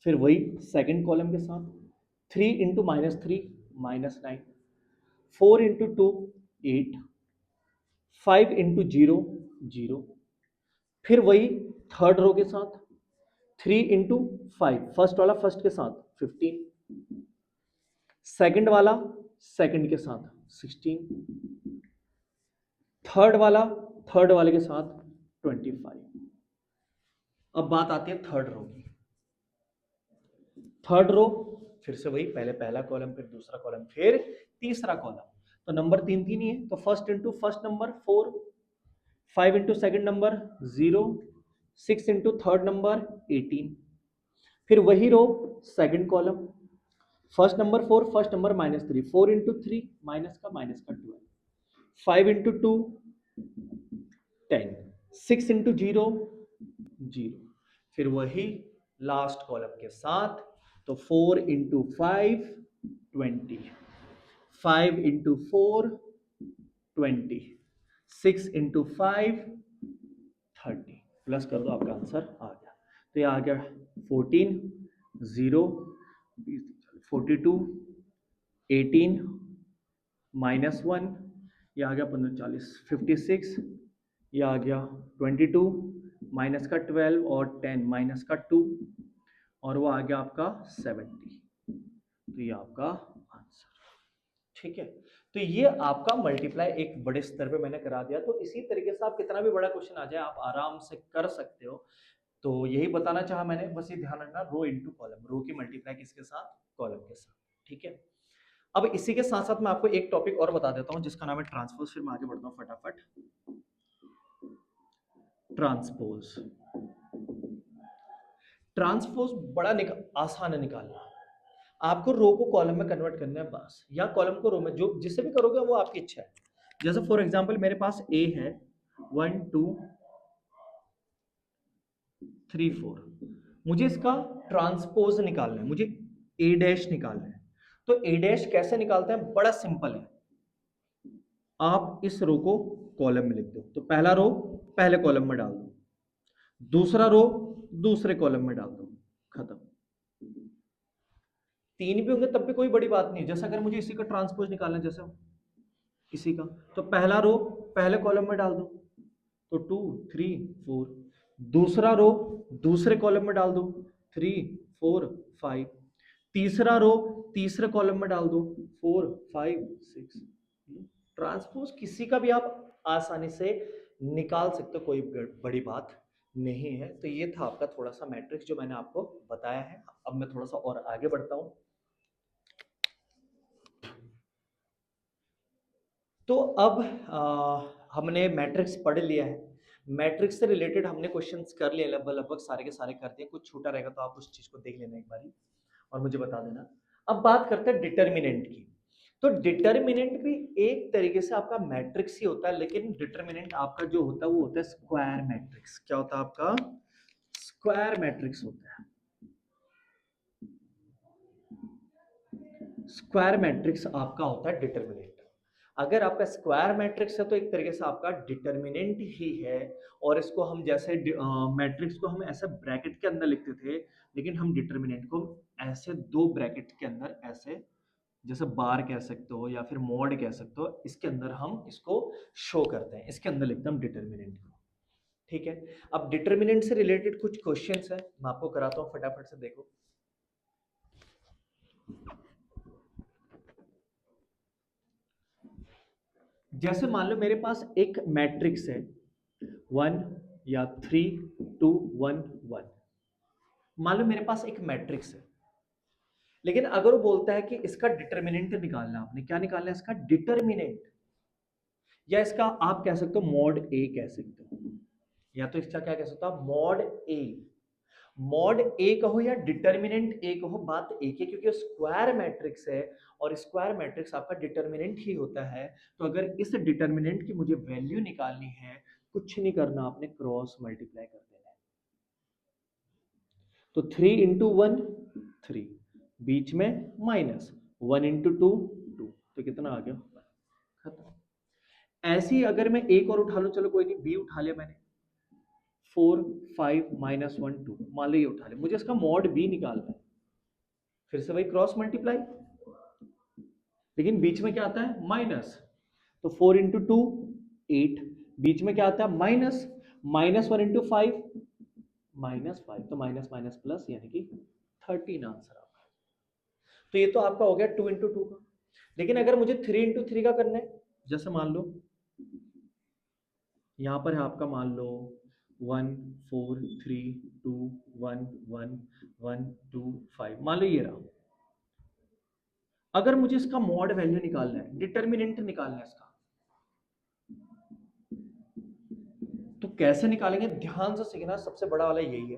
फिर वही सेकंड कॉलम के साथ, 3 इंटू -3 -9, 4 इंटू 2 8, 5 इंटू 0 0। फिर वही थर्ड रो के साथ, 3 इंटू 5, फर्स्ट वाला फर्स्ट के साथ 15, सेकंड वाला सेकंड के साथ 16, थर्ड वाला थर्ड वाले के साथ 25। अब बात आती है थर्ड रो की। थर्ड रो फिर से वही, पहले पहला कॉलम, फिर दूसरा कॉलम, फिर तीसरा कॉलम। तो नंबर 3 ही है, तो first into first number 4, 5 into second number 0, 6 into third number 18। फिर वही row second column, first number 4, first number -3, 4 into 3 minus का 12, 5 इंटू 2 10, 6 इंटू 0 0। फिर वही लास्ट कॉलम के साथ, तो 4 इंटू 5 20, 5 इंटू 4 20, 6 इंटू 5 30, प्लस कर दो, आपका आंसर आ गया। तो ये आ गया 14 0 42 18 -1, ये आ गया 15 40 56, ये आ गया 22 माइनस का 12 और 10 माइनस का 2, और वो आ गया आपका 70। तो ये आपका आंसर। ठीक है, तो ये आपका मल्टीप्लाई एक बड़े स्तर पे मैंने करा दिया। तो इसी तरीके से आप कितना भी बड़ा क्वेश्चन आ जाए आप आराम से कर सकते हो। तो यही बताना चाहा मैंने, बस ये ध्यान रखना, रो इनटू कॉलम, रो की मल्टीप्लाई किसके साथ, कॉलम के साथ। ठीक है, अब इसी के साथ साथ मैं आपको एक टॉपिक और बता देता हूं जिसका नाम है ट्रांसपोज, फिर मैं आगे बढ़ता हूं फटाफट। ट्रांसपोज। ट्रांसपोज बड़ा आसान है निकालना। आपको रो को कॉलम में कन्वर्ट करना है बस, या कॉलम को रो में, जो जिससे भी करोगे वो आपकी इच्छा है। जैसे फॉर एग्जांपल मेरे पास ए है 1 2 3 4, मुझे इसका ट्रांसपोज निकालना है, मुझे ए डैश निकालना है। तो ए डैश कैसे निकालते हैं, बड़ा सिंपल है। आप इस रो को कॉलम में लिख दो, तो पहला रो पहले कॉलम में डाल दो, दूसरा रो दूसरे कॉलम में डाल दो, खत्म। तीन भी होंगे तब भी कोई बड़ी बात नहीं। जैसे अगर मुझे इसी का ट्रांसपोज निकालना है, जैसे इसी का, तो पहला रो पहले कॉलम में डाल दो, तो 2 3 4, दूसरा रो दूसरे कॉलम में डाल दो, 3 4 5, तीसरा रो तीसरे कॉलम में डाल दो, 4 5 6। ट्रांसपोज किसी का भी आप आसानी से निकाल सकते हो, कोई बड़ी बात नहीं है। तो ये था आपका थोड़ा सा मैट्रिक्स जो मैंने आपको बताया है। अब मैं थोड़ा सा और आगे बढ़ता हूं। तो अब हमने मैट्रिक्स पढ़ लिया है। मैट्रिक्स से रिलेटेड हमने क्वेश्चंस कर लिए, लगभग लगभग सारे के सारे कर दिए। कुछ छूटा रहेगा तो आप उस चीज को देख लेना एक बारी और मुझे बता देना। अब बात करते हैं डिटर्मिनेंट की। तो डिटर्मिनेंट भी एक तरीके से आपका मैट्रिक्स ही होता है, लेकिन डिटर्मिनेंट आपका जो होता है वो होता है स्क्वायर मैट्रिक्स। क्या होता है आपका? स्क्वायर मैट्रिक्स होता है। स्क्वायर मैट्रिक्स आपका होता है डिटर्मिनेंट। अगर आपका स्क्वायर मैट्रिक्स है तो एक तरीके से आपका डिटर्मिनेंट ही है। और इसको हम जैसे मैट्रिक्स को हम ऐसे ब्रैकेट के अंदर लिखते थे, लेकिन हम डिटर्मिनेंट को ऐसे दो ब्रैकेट के अंदर, ऐसे जैसे बार कह सकते हो या फिर मॉड कह सकते हो, इसके अंदर हम इसको शो करते हैं, इसके अंदर लिखते हैं हम डिटर्मिनेंट को। ठीक है। अब डिटर्मिनेंट से रिलेटेड कुछ क्वेश्चंस है, मैं आपको कराता हूं, फटाफट से देखो। जैसे मान लो मेरे पास एक मैट्रिक्स है 1 या 3 2 1 1। मान लो मेरे पास एक मैट्रिक्स है, लेकिन अगर वो बोलता है कि इसका डिटर्मिनेंट निकालना, आपने क्या निकालना है? इसका डिटर्मिनेंट, या इसका आप कह सकते हो मॉड ए कह सकते हो, या तो इसका क्या कह सकते हो आप? मॉड ए। मॉड ए कहो या डिटर्मिनेंट ए कहो, बात एक है, क्योंकि स्क्वायर मैट्रिक्स है और स्क्वायर मैट्रिक्स आपका डिटर्मिनेंट ही होता है। तो अगर इस डिटर्मिनेंट की मुझे वैल्यू निकालनी है, कुछ नहीं करना, आपने क्रॉस मल्टीप्लाई कर देना है। तो 3 इंटू 1 3, बीच में माइनस 1 इंटू 2 2, तो कितना आ गया? खत्म। ऐसे ही अगर मैं एक और उठा लूं, चलो कोई नहीं, बी उठा लिया मैंने, 4 5 माइनस 1 2, मान लो ये उठा लिया, मुझे इसका मॉड बी निकालना है। फिर से वही क्रॉस मल्टीप्लाई, लेकिन बीच में क्या आता है? माइनस। तो 4 इंटू 2 8, बीच में क्या आता है? माइनस। माइनस 1 इंटू 5 माइनस 5, तो माइनस माइनस प्लस, यानी कि 13 आंसर आपका। तो ये तो आपका हो गया 2 इंटू 2 का। लेकिन अगर मुझे 3 इंटू 3 का करना है, जैसे मान लो यहां पर है आपका, मान लो 1 4 3 2 1 1 1 2 5, मान लो ये रहा। अगर मुझे इसका मॉड वैल्यू निकालना है, डिटर्मिनेंट निकालना है इसका, तो कैसे निकालेंगे? ध्यान से सीखना, सबसे बड़ा वाला यही है।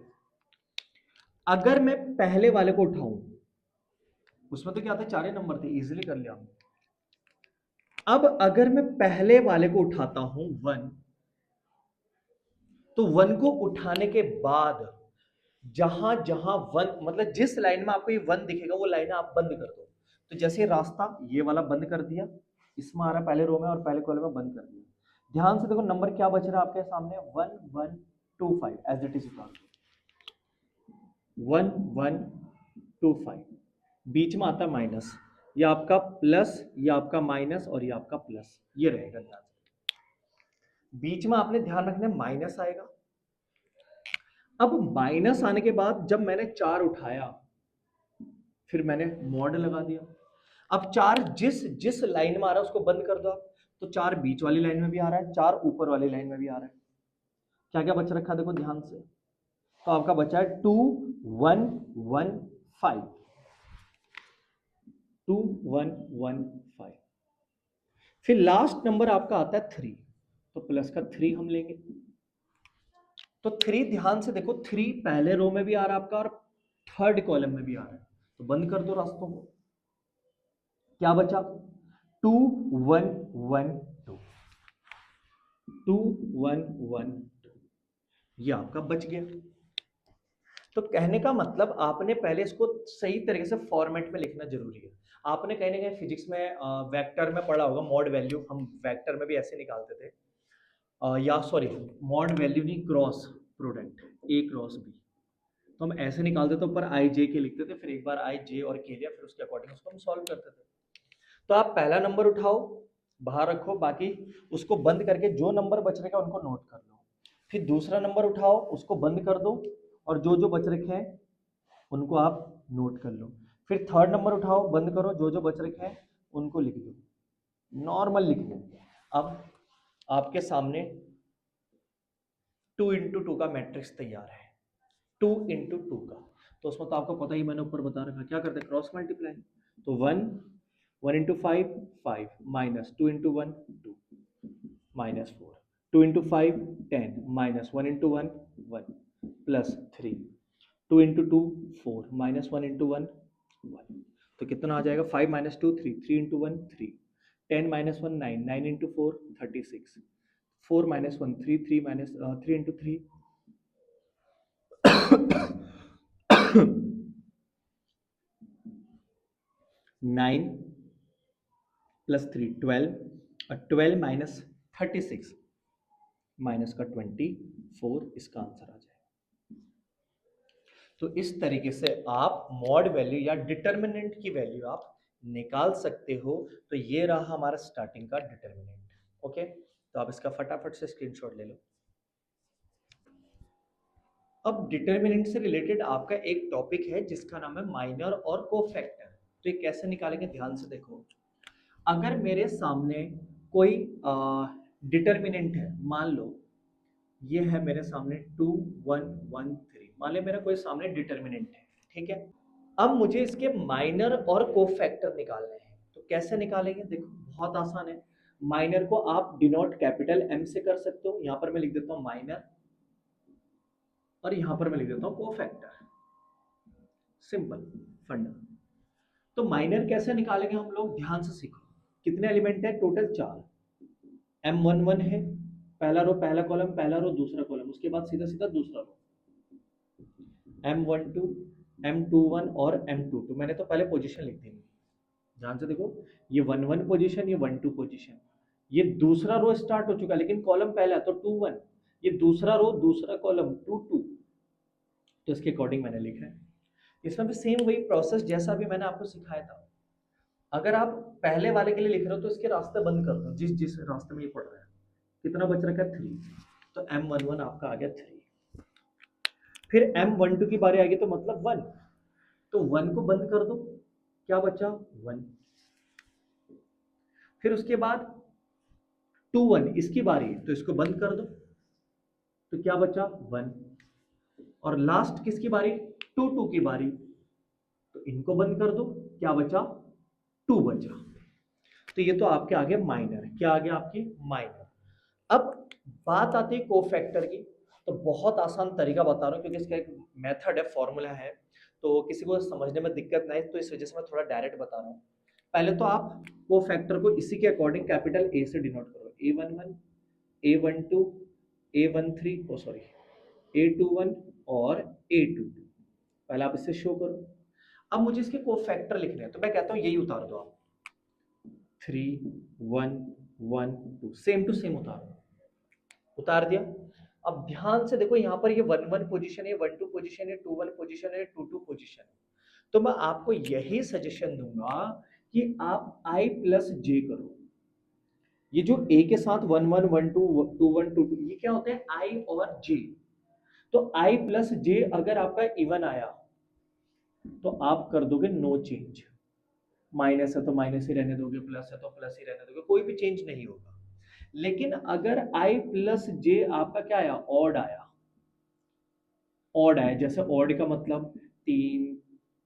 अगर मैं पहले वाले को उठाऊं, उसमें तो क्या था? 4 ही नंबर थे, इजीली कर लिया हमने। अब अगर मैं पहले वाले को उठाता हूं 1, तो 1 को उठाने के बाद जहां जहां 1, मतलब जिस लाइन में आपको ये 1 दिखेगा वो लाइन आप बंद कर दो। तो जैसे रास्ता ये वाला बंद कर दिया, इसमें आ रहा है पहले रो में और पहले कॉलम में, बंद कर दिया। ध्यान से देखो नंबर क्या बच रहा है आपके सामने, 1 1 2 5, एज इट इज उतार दो, 1 1 2 5। बीच में आता है माइनस, ये आपका प्लस, ये आपका माइनस और ये आपका प्लस, ये रहेगा। ध्यान से बीच में आपने ध्यान रखना है माइनस आएगा। अब माइनस आने के बाद जब मैंने 4 उठाया, फिर मैंने मॉड लगा दिया। अब 4 जिस जिस लाइन में आ रहा है उसको बंद कर दो आप। तो 4 बीच वाली लाइन में भी आ रहा है, 4 ऊपर वाली लाइन में भी आ रहा है। क्या क्या बच रखा है देखो ध्यान से। तो आपका बचा है 2 1 1 5, 2 1 1 5। फिर लास्ट नंबर आपका आता है 3, तो प्लस का 3 हम लेंगे। तो 3 ध्यान से देखो, 3 पहले रो में भी आ रहा है आपका और थर्ड कॉलम में भी आ रहा है, तो बंद कर दो रास्तों को। क्या बचा? 2 1 1 2, 2 1 1 2, ये आपका बच गया। तो कहने का मतलब आपने पहले इसको सही तरीके से फॉर्मेट में लिखना जरूरी है। आपने कहीं ना कहीं फिजिक्स में वेक्टर में पढ़ा होगा, मॉड वैल्यू, हम वेक्टर में भी ऐसे निकालते थे। या सॉरी, मॉड वैल्यू नहीं, क्रॉस प्रोडक्ट, ए क्रॉस बी, तो हम ऐसे निकालते थे, ऊपर आई जे के लिखते थे, फिर एक बार आई जे और के लिया, फिर उसके अकॉर्डिंग उसको हम सॉल्व करते थे। तो आप पहला नंबर उठाओ, बाहर रखो, बाकी उसको बंद करके जो नंबर बच रखेगा उनको नोट कर लो। फिर दूसरा नंबर उठाओ, उसको बंद कर दो, और जो जो बच रखे हैं उनको आप नोट कर लो। फिर थर्ड नंबर उठाओ, बंद करो, जो जो बच रखे हैं उनको लिख दो, नॉर्मल लिख दो। अब आपके सामने 2 इंटू 2 का मैट्रिक्स तैयार है, 2 इंटू 2 का। तो उसमें तो आपको पता ही, मैंने ऊपर बता रखा, क्या करते हैं, क्रॉस मल्टीप्लाई। तो 1 1 into 5 5, minus 2 into 1 2, minus 4, 2 into 5 10, minus 1 into 1 1, plus 3, 2 into 2 4, minus 1 into 1 1। तो कितना आ जाएगा, 5 minus 2 3, 3 into 1 3, 10 minus 1 9, 9 into 4 36, 4 minus 1 3, 3 minus 3 into 3 9 plus 3 12, और 12 माइनस 36 माइनस का 24, इसका आंसर आ जाएगा। तो इस तरीके से आप मॉड वैल्यू या डिटर्मिनेंट की वैल्यू आप निकाल सकते हो। तो ये रहा हमारा स्टार्टिंग का डिटर्मिनेंट। ओके, तो आप इसका फटाफट से स्क्रीनशॉट ले लो। अब डिटर्मिनेंट से रिलेटेड आपका एक टॉपिक है जिसका नाम है माइनर और कोफैक्टर। तो ये कैसे निकालेंगे, ध्यान से देखो। अगर मेरे सामने कोई डिटर्मिनेंट है, मान लो ये है मेरे सामने 2 1 1 3, मान लो मेरा कोई सामने डिटर्मिनेंट है, ठीक है। अब मुझे इसके माइनर और कोफैक्टर निकालने हैं। तो कैसे निकालेंगे, देखो बहुत आसान है। माइनर को आप डिनोट कैपिटल एम से कर सकते हो, यहां पर मैं लिख देता हूं माइनर, और यहां पर मैं लिख देता हूं कोफैक्टर। सिंपल फंडा। तो माइनर कैसे निकालेंगे हम लोग, ध्यान से सीखो। कितने एलिमेंट है, टोटल 4। M11 है, पहला रो पहला कॉलम, पहला रो दूसरा कॉलम, उसके बाद सीधा सीधा दूसरा रो। M12 M21 और M22, मैंने तो पहले पोजीशन लिख दी। ध्यान से देखो, ये 11 पोजीशन, ये 12 पोजीशन, ये दूसरा रो स्टार्ट हो चुका है, लेकिन कॉलम पहला तो 21, ये दूसरा रो दूसरा कॉलम 22, तो इसके अकॉर्डिंग मैंने लिखा है। इसमें भी सेम वही प्रोसेस जैसा भी मैंने आपको सिखाया था। अगर आप पहले वाले के लिए लिख रहे हो तो इसके रास्ते बंद कर दो, जिस जिस रास्ते में ये पढ़ रहा है। कितना बच रखा है, 3, तो M11 आपका आ गया 3। फिर M12 की बारी आएगी तो मतलब 1, तो 1 को बंद कर दो, क्या बचा, 1। फिर उसके बाद 2 1, इसकी बारी है तो इसको बंद कर दो, तो क्या बचा, 1। और लास्ट किसकी बारी, 2 2 की बारी, तो इनको बंद कर दो, क्या बचा, 2 बचा। तो ये तो आपके आगे माइनर, क्या आ गया आपकी, माइनर। अब बात आती है कोफैक्टर की। तो बहुत आसान तरीका बता रहा हूँ क्योंकि इसका एक मेथड है, फॉर्मूला है, तो किसी को समझने में दिक्कत नहीं, तो इस वजह से मैं थोड़ा डायरेक्ट बता रहा हूँ। पहले तो आप कोफैक्टर को इसी के अकॉर्डिंग कैपिटल ए से डिनोट करो, A11 A12 A13, ओ सॉरी A21 और A22, पहले आप इसे शो करो। अब मुझे इसके कोफैक्टर लिखने हैं, तो मैं कहता हूँ यही उतार दो आप, 3 1 1 2, सेम टू सेम उतार दिया। अब ध्यान से देखो, यहाँ पर ये 1 1 पोजीशन है, 1 2 पोजीशन है, 2 1 पोजीशन है, 2 2 पोजीशन है। तो मैं आपको यही सजेशन दूंगा कि आप I प्लस जे करो। ये जो A के साथ 1 1 1 2 2 1 2 2, ये क्या होते हैं, I और J। तो I प्लस जे अगर आपका इवन आया तो आप कर दोगे नो चेंज, माइनस है तो माइनस ही रहने दोगे, प्लस है तो प्लस ही रहने दोगे, कोई भी चेंज नहीं होगा। लेकिन अगर I प्लस जे आपका क्या आया, ऑड आया, ऑड आया, जैसे ऑड का मतलब 3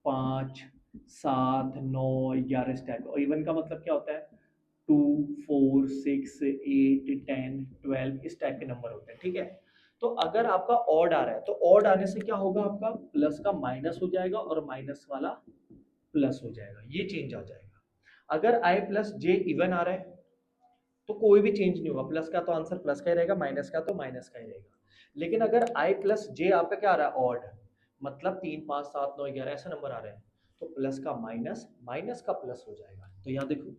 5 7 9 11 इस टाइप, और इवन का मतलब क्या होता है, 2 4 6 8 10 12 इस टाइप के नंबर होते हैं, ठीक है। तो अगर आपका ऑड आ रहा है तो ऑड आने से क्या होगा, आपका प्लस का माइनस हो जाएगा और माइनस वाला प्लस हो जाएगा, ये चेंज आ जाएगा। अगर आई प्लस जे इवन आ रहा है तो कोई भी चेंज नहीं होगा, प्लस का तो आंसर प्लस का ही रहेगा, माइनस का तो माइनस का ही रहेगा। लेकिन अगर आई प्लस जे आपका क्या आ रहा है, ऑड, मतलब 3 5 7 9 11 ऐसे नंबर आ रहे हैं, तो प्लस का माइनस, माइनस का प्लस हो जाएगा। तो यहाँ देखो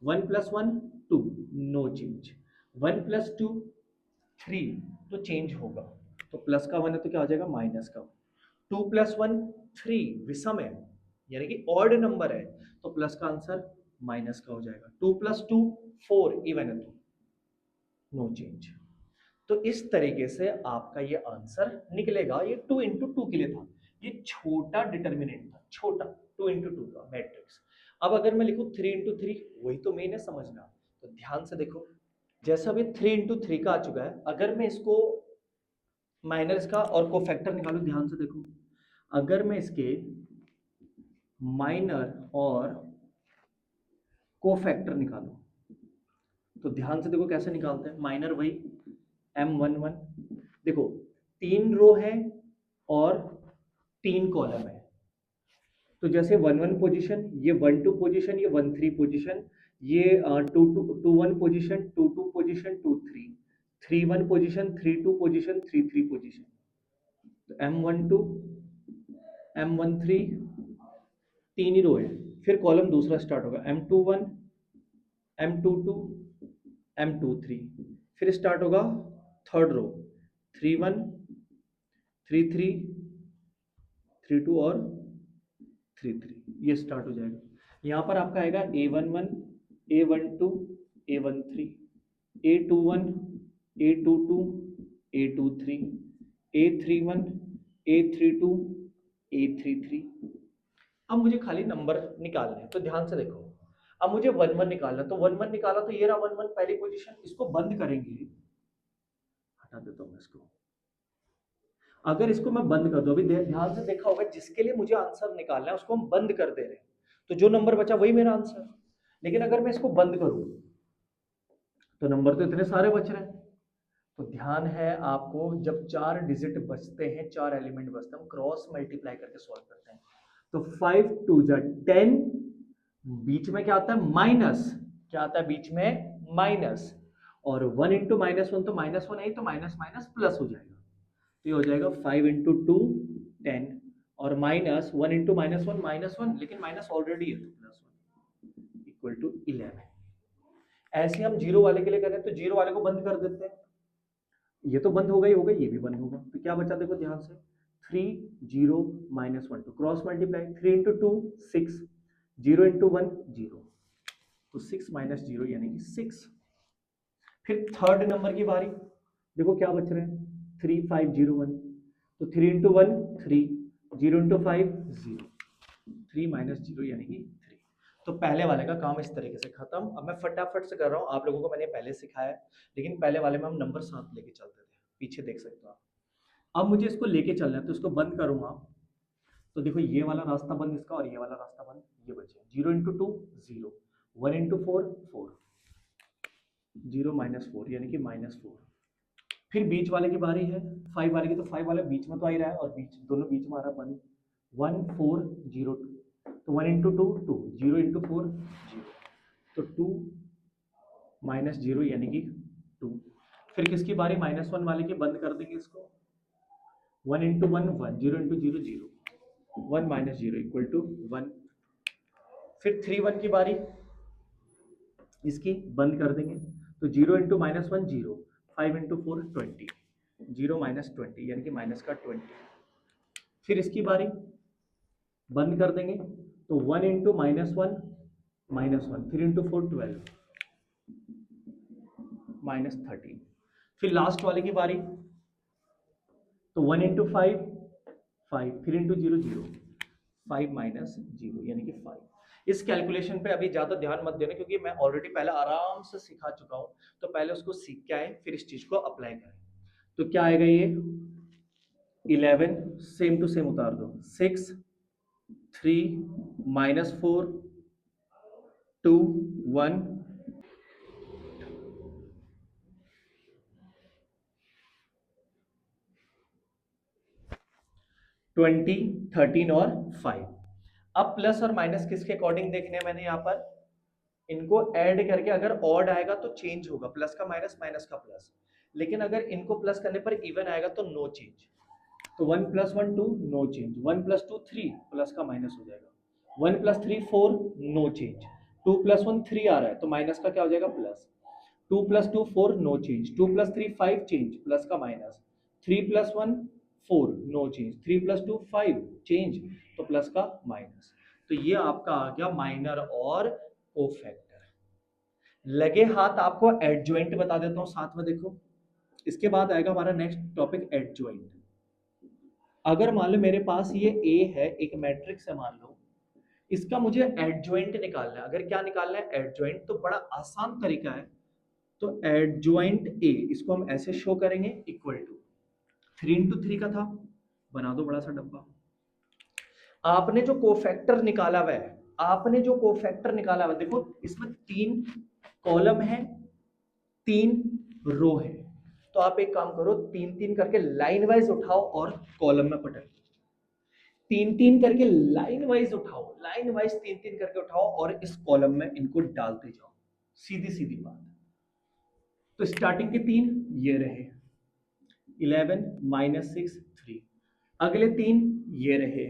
1 + 1 2, नो चेंज। 1 + 2 3, तो चेंज होगा। तो प्लस का 1 है तो क्या हो जाएगा, माइनस का 2 + 1 3, विषम है यानी कि ऑड नंबर है, तो प्लस का आंसर माइनस का हो जाएगा। 2 + 2 4, इवन है तो नो चेंज। तो इस तरीके से आपका ये आंसर निकलेगा। ये 2 × 2 के लिए था, ये छोटा डिटर्मिनेंट था, छोटा 2 × 2 का मैट्रिक्स। अब अगर मैं लिखूं 3 × 3, वही तो मेन है समझना। तो ध्यान से देखो, जैसा अभी 3 × 3 का आ चुका है, अगर मैं इसको माइनस का और कोफैक्टर निकालू, ध्यान से देखो, अगर मैं इसके माइनर और कोफैक्टर निकालू तो ध्यान से देखो कैसे निकालते हैं। माइनर वही M11, देखो 3 रो है और 3 कॉलम है, तो जैसे 1 1 पोजीशन, ये 1 2 पोजीशन, ये 1 3 पोजीशन, ये 2 2 1 position, 2 2 position, 2 3 3 1 position, 3 2 position, 3 3 position. तो M12 M13 तीन ही रो है, फिर कॉलम दूसरा स्टार्ट होगा M21 M22 M23, फिर स्टार्ट होगा थर्ड रो 31 33 32 और 33, ये स्टार्ट हो जाएगा। यहाँ पर आपका आएगा A11 A12 A13 A21 A22 A23 A31 A32 A33। अब मुझे खाली नंबर निकालने हैं, तो ध्यान से देखो, अब मुझे 1 1 निकालना, तो 1 1 निकाला तो ये रहा 1 1 पहली पोजीशन, इसको बंद करेंगे, हटा देता हूं मैं इसको। अगर इसको मैं बंद कर दूं, अभी ध्यान से देखा होगा, जिसके लिए मुझे आंसर निकालना है उसको हम बंद कर दे रहे हैं, तो जो नंबर बचा वही मेरा आंसर। लेकिन अगर मैं इसको बंद करूं तो नंबर तो इतने सारे बच रहे हैं। तो ध्यान है आपको, जब 4 डिजिट बचते हैं, 4 एलिमेंट बचते हैं, हम क्रॉस मल्टीप्लाई करके सॉल्व करते हैं। तो 5 2 जा 10, बीच में क्या आता है, माइनस, क्या आता है बीच में, माइनस, और 1 × -1 तो -1 है, तो माइनस माइनस प्लस हो जाएगा। तो ये हो जाएगा 5 × 2 10, और माइनस 1 × -1 -1, लेकिन माइनस ऑलरेडी है तो +1 = 11। ऐसे हम जीरो वाले के लिए करें तो जीरो वाले को बंद कर देते हैं, ये तो बंद होगा ही होगा, ये भी बंद होगा, तो क्या बचा देखो ध्यान से, 3 0 -1 2, क्रॉस मल्टीप्लाई, 3 × 2 6, 0 × 1 0, तो 6 - 0 यानी कि 6। फिर थर्ड नंबर की बारी, देखो क्या बच रहे हैं, 3 5 0 1, तो 3 × 1 3, 0 × 5 0, 3 - 0 यानी कि 3। तो पहले वाले का काम इस तरीके से खत्म। अब मैं फटाफट से कर रहा हूँ, आप लोगों को मैंने पहले सिखाया है, लेकिन पहले वाले में हम नंबर साथ लेके चलते थे, पीछे देख सकते हो आप। अब मुझे इसको लेके चलना है, तो इसको बंद करूंगा, तो देखो ये वाला रास्ता बंद इसका, और ये वाला रास्ता बंद, ये बचे 0 × 2 0, 1 × 4 4, 0 - 4 यानी कि -4। फिर बीच वाले की बारी है, 5 वाले की, तो 5 वाला बीच में तो आ ही रहा है, और बीच दोनों बीच में आ रहा है बंद, 1 4 0 2, तो 1 × 2 2, 0 × 4 0, तो 2 - 0 यानी कि 2। फिर किसकी बारी, -1 वाले की, बंद कर देंगे इसको, 1 × 1 1, 0 × 0 0, 1 - 0 = 1। फिर 3 1 की बारी, इसकी बंद कर देंगे, तो 0 × -1 0, 5 × 4 20, 0 - 20 यानी कि माइनस का 20। फिर इसकी बारी, बंद कर देंगे, तो 1 × -1 -1, 3 × 4 12, -13। फिर लास्ट वाले की बारी, तो 1 × 5 5, 3 × 0 0, 5 - 0 यानी कि 5। इस कैलकुलेशन पे अभी ज़्यादा ध्यान मत देना, क्योंकि मैं ऑलरेडी पहले आराम से सिखा चुका हूँ, तो पहले उसको सीख के आए, फिर इस चीज़ को अप्लाई करें। तो क्या आएगा ये 11, सेम टू सेम उतार दो, 6 3 -4 2 1, 20, 13 और 5। अब प्लस और माइनस किसके अकॉर्डिंग देखने हैं मैंने यहाँ पर, इनको ऐड करके अगर ऑड आएगा तो चेंज होगा, प्लस का माइनस, माइनस का प्लस। लेकिन अगर इनको प्लस करने पर इवन आएगा तो नो चेंज। तो 1 + 1 2 नो चेंज, 1 + 2 3 प्लस का माइनस हो जाएगा, 1 + 3 4 नो चेंज, 2 + 1 3 आ रहा है तो माइनस का क्या हो जाएगा plus, 2 + 2 4 no change, 2 + 3 5 change plus का माइनस, 3 + 1 4 नो चेंज, 3 + 2 5 चेंज तो प्लस का माइनस। तो ये आपका आ गया माइनर और कोफैक्टर। लगे हाथ आपको एडजॉइंट बता देता हूं साथ में, देखो इसके बाद आएगा हमारा नेक्स्ट टॉपिक एडजॉइंट। अगर मान लो मेरे पास ये ए है, एक मैट्रिक्स है मान लो, इसका मुझे एडजॉइंट निकालना है। अगर क्या निकालना है एडजॉइंट, तो बड़ा आसान तरीका है। तो एडजॉइंट ए, इसको हम ऐसे शो करेंगे, इक्वल टू 3 × 3 का था, बना दो बड़ा सा डब्बा। आपने जो कोफैक्टर निकाला हुआ है, आपने जो कोफैक्टर निकाला हुआ है, देखो इसमें 3 कॉलम है, 3 रो है। तो आप एक काम करो, 3 3 करके लाइन वाइज उठाओ और कॉलम में पटक, 3 3 करके लाइन वाइज उठाओ, लाइन वाइज 3 3 करके उठाओ और इस कॉलम में इनको डालते जाओ, सीधी सीधी बात। तो स्टार्टिंग के 3 ये रहे, 11 - 6 3, अगले 3 ये रहे,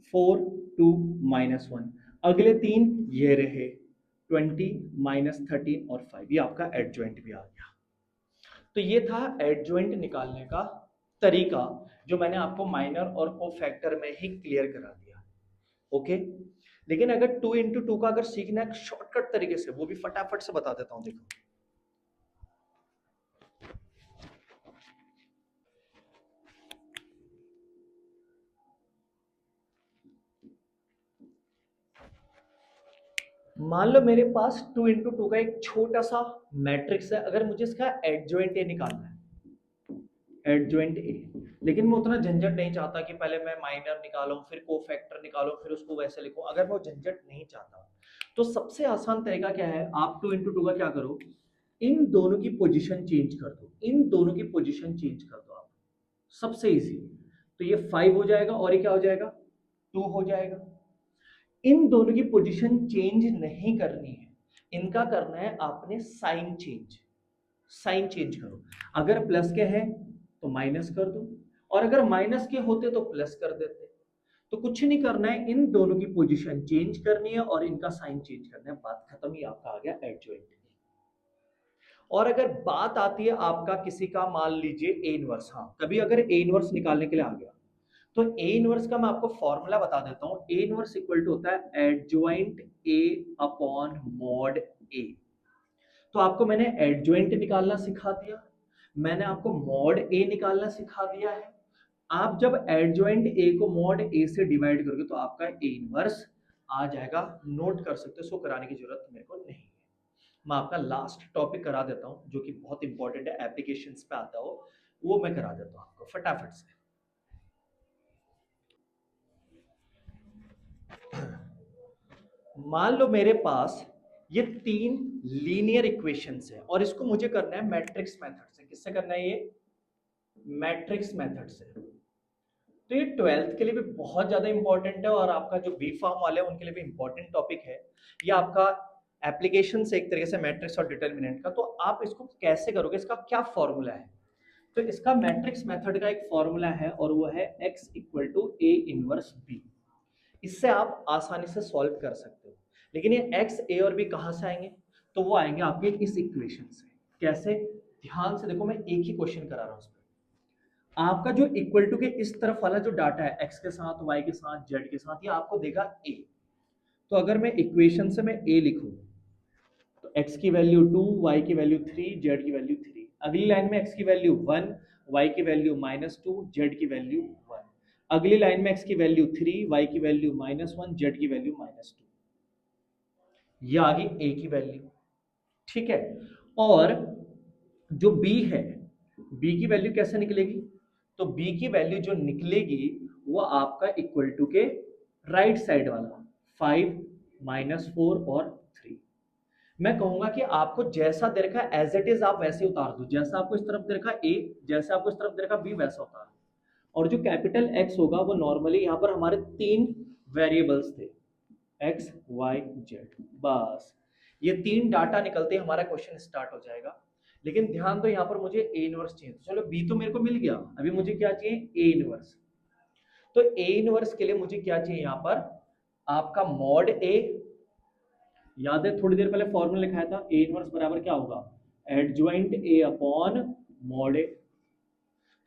4 2 -1, अगले 3 ये रहे, 20 -13 और 5। ये आपका एडजॉइंट भी आ गया। तो ये था एडजॉइंट निकालने का तरीका, जो मैंने आपको माइनर और कोफैक्टर में ही क्लियर करा दिया। ओके, लेकिन अगर 2 × 2 का अगर सीखना है शॉर्टकट तरीके से, वो भी फटाफट से बता देता हूं। देखो मान लो मेरे पास 2 × 2 का एक छोटा सा मैट्रिक्स है, अगर मुझे इसका एडजॉइंट ए निकालना है, एडजॉइंट ए, लेकिन मैं उतना झंझट नहीं चाहता कि पहले मैं माइनर निकालूं फिर कोफैक्टर निकालूं फिर उसको वैसे लिखूं, अगर मैं झंझट नहीं चाहता तो सबसे आसान तरीका क्या है, आप 2 × 2 का क्या करो, इन दोनों की पोजीशन चेंज कर दो, इन दोनों की पोजीशन चेंज कर दो आप, सबसे इजी। तो ये 5 हो जाएगा और ये क्या हो जाएगा 2 हो जाएगा। इन दोनों की पोजीशन चेंज नहीं करनी है, इनका करना है आपने साइन चेंज, साइन चेंज करो। अगर प्लस के हैं तो माइनस कर दो, और अगर माइनस के होते तो प्लस कर देते। तो कुछ नहीं करना है, इन दोनों की पोजीशन चेंज करनी है और इनका साइन चेंज करना है, बात खत्म। ही आपका आ गया एडजॉइंट। और अगर बात आती है आपका किसी का, मान लीजिए ए इनवर्स, हाँ कभी अगर ए इनवर्स निकालने के लिए आ गया, तो ए इनवर्स का मैं आपको फॉर्मूला बता देता हूं। ए इनवर्स इक्वल टू होता है adjoint A upon mod A. तो आपको मैंने एडजॉइंट निकालना सिखा दिया, मैंने आपको मॉड ए निकालना सिखा दिया है। आप जब एडजॉइंट ए को मॉड ए से डिवाइड करोगे तो आपका ए इनवर्स आ जाएगा। नोट कर सकते हो, इसको कराने की जरूरत मेरे को नहीं है। मैं आपका लास्ट टॉपिक करा देता हूं जो कि बहुत इंपॉर्टेंट है, एप्लीकेशंस पे आता हो, वो मैं करा देता हूं आपको फटाफट से। मान लो मेरे पास ये 3 लीनियर इक्वेशंस है और इसको मुझे करना है मैट्रिक्स मेथड से। किससे करना है ये, मैट्रिक्स मेथड से। तो ये 12th के लिए भी बहुत ज्यादा इंपॉर्टेंट है और आपका जो बी फार्म वाले हैं उनके लिए भी इंपॉर्टेंट टॉपिक है। ये आपका एप्लीकेशन से एक तरीके से मैट्रिक्स और डिटर्मिनेंट का। तो आप इसको कैसे करोगे, इसका क्या फॉर्मूला है। तो इसका मैट्रिक्स मेथड का एक फॉर्मूला है और वो है x = a इनवर्स b। इससे आप आसानी से सॉल्व कर सकते हो। लेकिन ये x, a और b कहां से आएंगे, तो वो आएंगे आपके इस इक्वेशन से। कैसे, ध्यान से देखो, मैं एक ही क्वेश्चन करा रहा हूं। आपका जो इक्वल टू के इस तरफ वाला जो डाटा है, x के साथ, y के साथ, z के साथ, ये आपको देगा a। तो अगर मैं इक्वेशन से मैं a लिखूं तो x की वैल्यू 2, y की वैल्यू 3, z की वैल्यू 3। अगली लाइन में x की वैल्यू 1, y की वैल्यू -2, z की वैल्यू 1। अगली लाइन में x की वैल्यू 3, y की वैल्यू -1, z की वैल्यू -2। ये आ गई a की वैल्यू, ठीक है। और जो b है, b की वैल्यू कैसे निकलेगी, तो b की वैल्यू जो निकलेगी वो आपका इक्वल टू के राइट साइड वाला 5 -4 और 3। मैं कहूंगा कि आपको जैसा दे रखा है एज इट इज आप वैसे उतार दो, जैसा आपको इस तरफ दे रखा ए, जैसा आपको इस तरफ दे रखा बी, वैसा उतार दो। और जो कैपिटल एक्स होगा वो नॉर्मली यहाँ पर हमारे 3 वेरिएबल्स थे, एक्स वाई जेड, बस ये 3 डाटा निकलते ही हमारा क्वेश्चन स्टार्ट हो जाएगा। लेकिन ध्यान दो यहाँ पर मुझे ए इनवर्स चाहिए, चलो बी तो मेरे को मिल गया, अभी मुझे क्या चाहिए, ए इनवर्स। तो ए इनवर्स के लिए मुझे क्या चाहिए, यहाँ पर आपका मॉड ए, याद है थोड़ी देर पहले फॉर्मूला लिखाया था, ए इनवर्स बराबर क्या होगा, adjoint A upon mod A.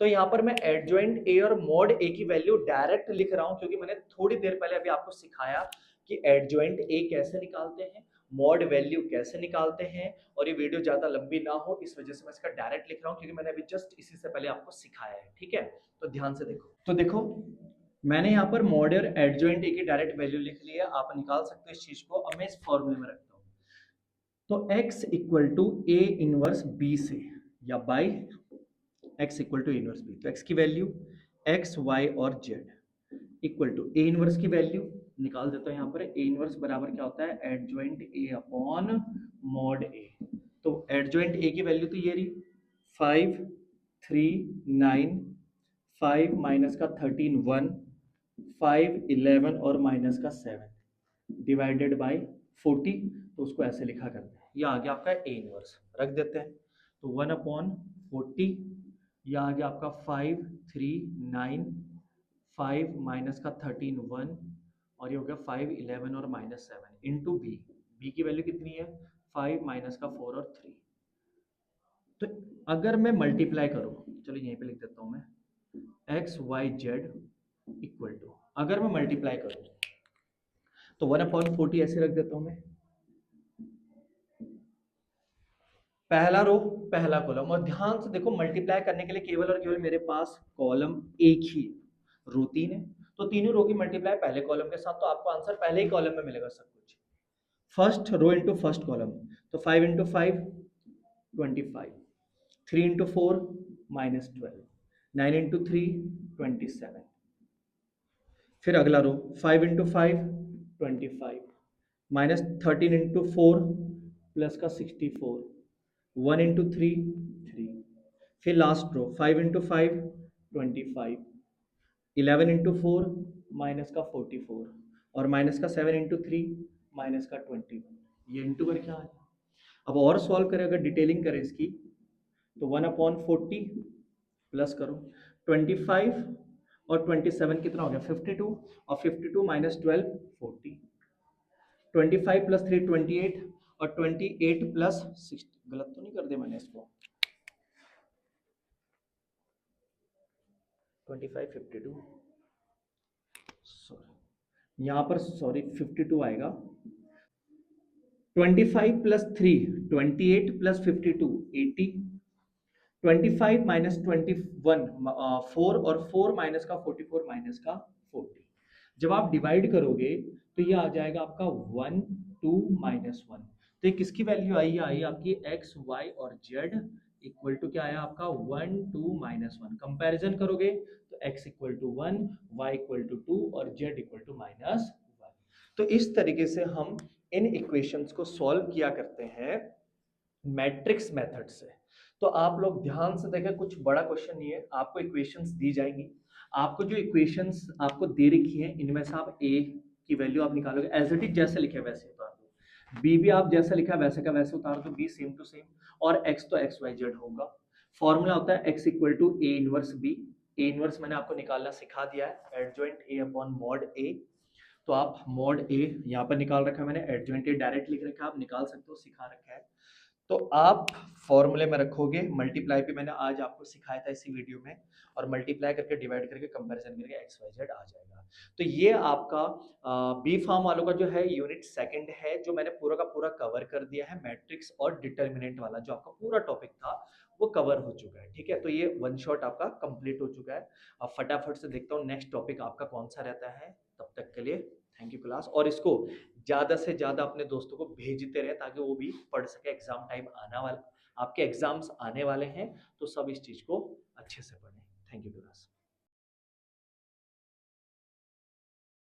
तो यहाँ पर मैं एडजॉइंट ए और मॉड ए की वैल्यू डायरेक्ट लिख रहा हूं, क्योंकि मैंने थोड़ी देर पहले अभी आपको सिखाया कि एडजॉइंट ए कैसे निकालते हैं, मॉड वैल्यू कैसे निकालते हैं, और ये वीडियो ज्यादा लंबी ना हो इस वजह से मैं इसका डायरेक्ट लिख रहा हूँ, क्योंकि मैंने अभी जस्ट इसी से पहले आपको सिखाया है। ठीक है, तो ध्यान से देखो। तो देखो मैंने यहाँ पर मॉड और एडजॉइंट ए की डायरेक्ट वैल्यू लिख ली है, आप निकाल सकते हो इस चीज को। अब मैं इस फॉर्मूले में रखता हूँ, तो x equal to A inverse B से, या बाई x equal to inverse B. तो x की वैल्यू x y और z equal to A inverse की वैल्यू निकाल देता हूँ यहाँ पर। ए इनवर्स बराबर क्या होता है, adjoint A upon mod A. तो एडजॉइंट ए की वैल्यू तो ये रही 5 3 9, 5 माइनस का 13 1, 5 11 और माइनस का 7 डिवाइडेड बाय 40। तो उसको ऐसे लिखा करते हैं, ये आ गया आपका ए इनवर्स, रख देते हैं। तो 1 अपॉन 40, यह आ गया आपका 5 3 9, 5 माइनस का 13 1, और ये हो गया 5 11 और माइनस 7 इंटू बी। बी की वैल्यू कितनी है, 5 माइनस का 4 और 3। तो अगर मैं मल्टीप्लाई करूं, चलो यहीं पे लिख देता हूं मैं, X Y Z equal to, अगर मैं मल्टीप्लाई करूं तो 1/40 ऐसे रख देता हूं मैं, पहला रो पहला कॉलम। और ध्यान से देखो मल्टीप्लाई करने के लिए केवल और केवल मेरे पास कॉलम एक ही, रो 3 है, तो तीनों रो की मल्टीप्लाई पहले कॉलम के साथ, तो आपको आंसर पहले ही कॉलम में मिलेगा सब कुछ। First row into first column, तो 5 इंटू 5 25, 3 इंटू 4 -12, 9 इंटू 3 27। फिर अगला रो 5 इंटू 5 25, माइनस 13 इंटू 4 प्लस का 64, 1 इंटू 3 3। फिर last row 5 into 5 25, 11 into 4 minus का 44, और माइनस का 7 इंटू 3 माइनस का 21। ये इंटू करके आ गया। अब और सॉल्व करें, अगर डिटेलिंग करें इसकी, तो 1/40 प्लस करो 25 और 27 कितना हो गया 52, और 52 माइनस 12 40, 25 प्लस 3 28, और 28 प्लस 60, गलत तो नहीं कर दिया मैंने इसको, 25 52, सॉरी यहाँ पर सॉरी 52 आएगा। 25 प्लस 3 28 प्लस 52 80, 25 माइनस 21 4, और 4 माइनस का 44 माइनस का 40। जब आप डिवाइड करोगे तो ये आ जाएगा आपका 1 2 -1। तो ये किसकी वैल्यू आई, आई आपकी एक्स वाई और जेड इक्वल टू क्या आया आपका 1 2 -1। कंपैरिजन करोगे तो x equal to 1, y equal to 2 और z इक्वल टू -1। तो इस तरीके से हम इन इक्वेशंस को सॉल्व किया करते हैं मैट्रिक्स मेथड से। तो आप लोग ध्यान से देखें, कुछ बड़ा क्वेश्चन नहीं है, आपको इक्वेशंस दी जाएंगी, आपको जो इक्वेशंस आपको दे रखी हैं इनमें से आप ए की वैल्यू आप निकालोगे, एज इट इज जैसे लिखे वैसे उतार दो, बी भी आप जैसा लिखा है वैसे का वैसे उतार दो, बी सेम टू सेम, और एक्स तो एक्स वाई जेड होगा। फॉर्मूला होता है x equal to A inverse B. A inverse मैंने आपको निकालना सिखा दिया है, adjoint A upon mod A. तो आप मॉड ए यहाँ पर निकाल रखा है मैंने, एडजॉइंट ए डायरेक्ट लिख रखा है, आप निकाल सकते हो, सिखा रखा है। तो आप फॉर्मूले में रखोगे, मल्टीप्लाई भी मैंने आज आपको सिखाया था इसी वीडियो में, और मल्टीप्लाई करके डिवाइड करके कंपैरिजन करके एक्स वाई जेड आ जाएगा। तो ये आपका बी फार्म वालों का जो है यूनिट सेकंड है, जो मैंने पूरा का पूरा कवर कर दिया है, मैट्रिक्स और डिटर्मिनेंट वाला जो आपका पूरा टॉपिक था वो कवर हो चुका है। ठीक है, तो ये वन शॉट आपका कंप्लीट हो चुका है। अब फटाफट से देखता हूँ नेक्स्ट टॉपिक आपका कौन सा रहता है, तब तक के लिए थैंक यू क्लास। और इसको ज़्यादा से ज़्यादा अपने दोस्तों को भेजते रहे ताकि वो भी पढ़ सके, एग्जाम टाइम आने वाला, आपके एग्जाम्स आने वाले हैं, तो सब इस चीज़ को अच्छे से पढ़ें। Thank you class.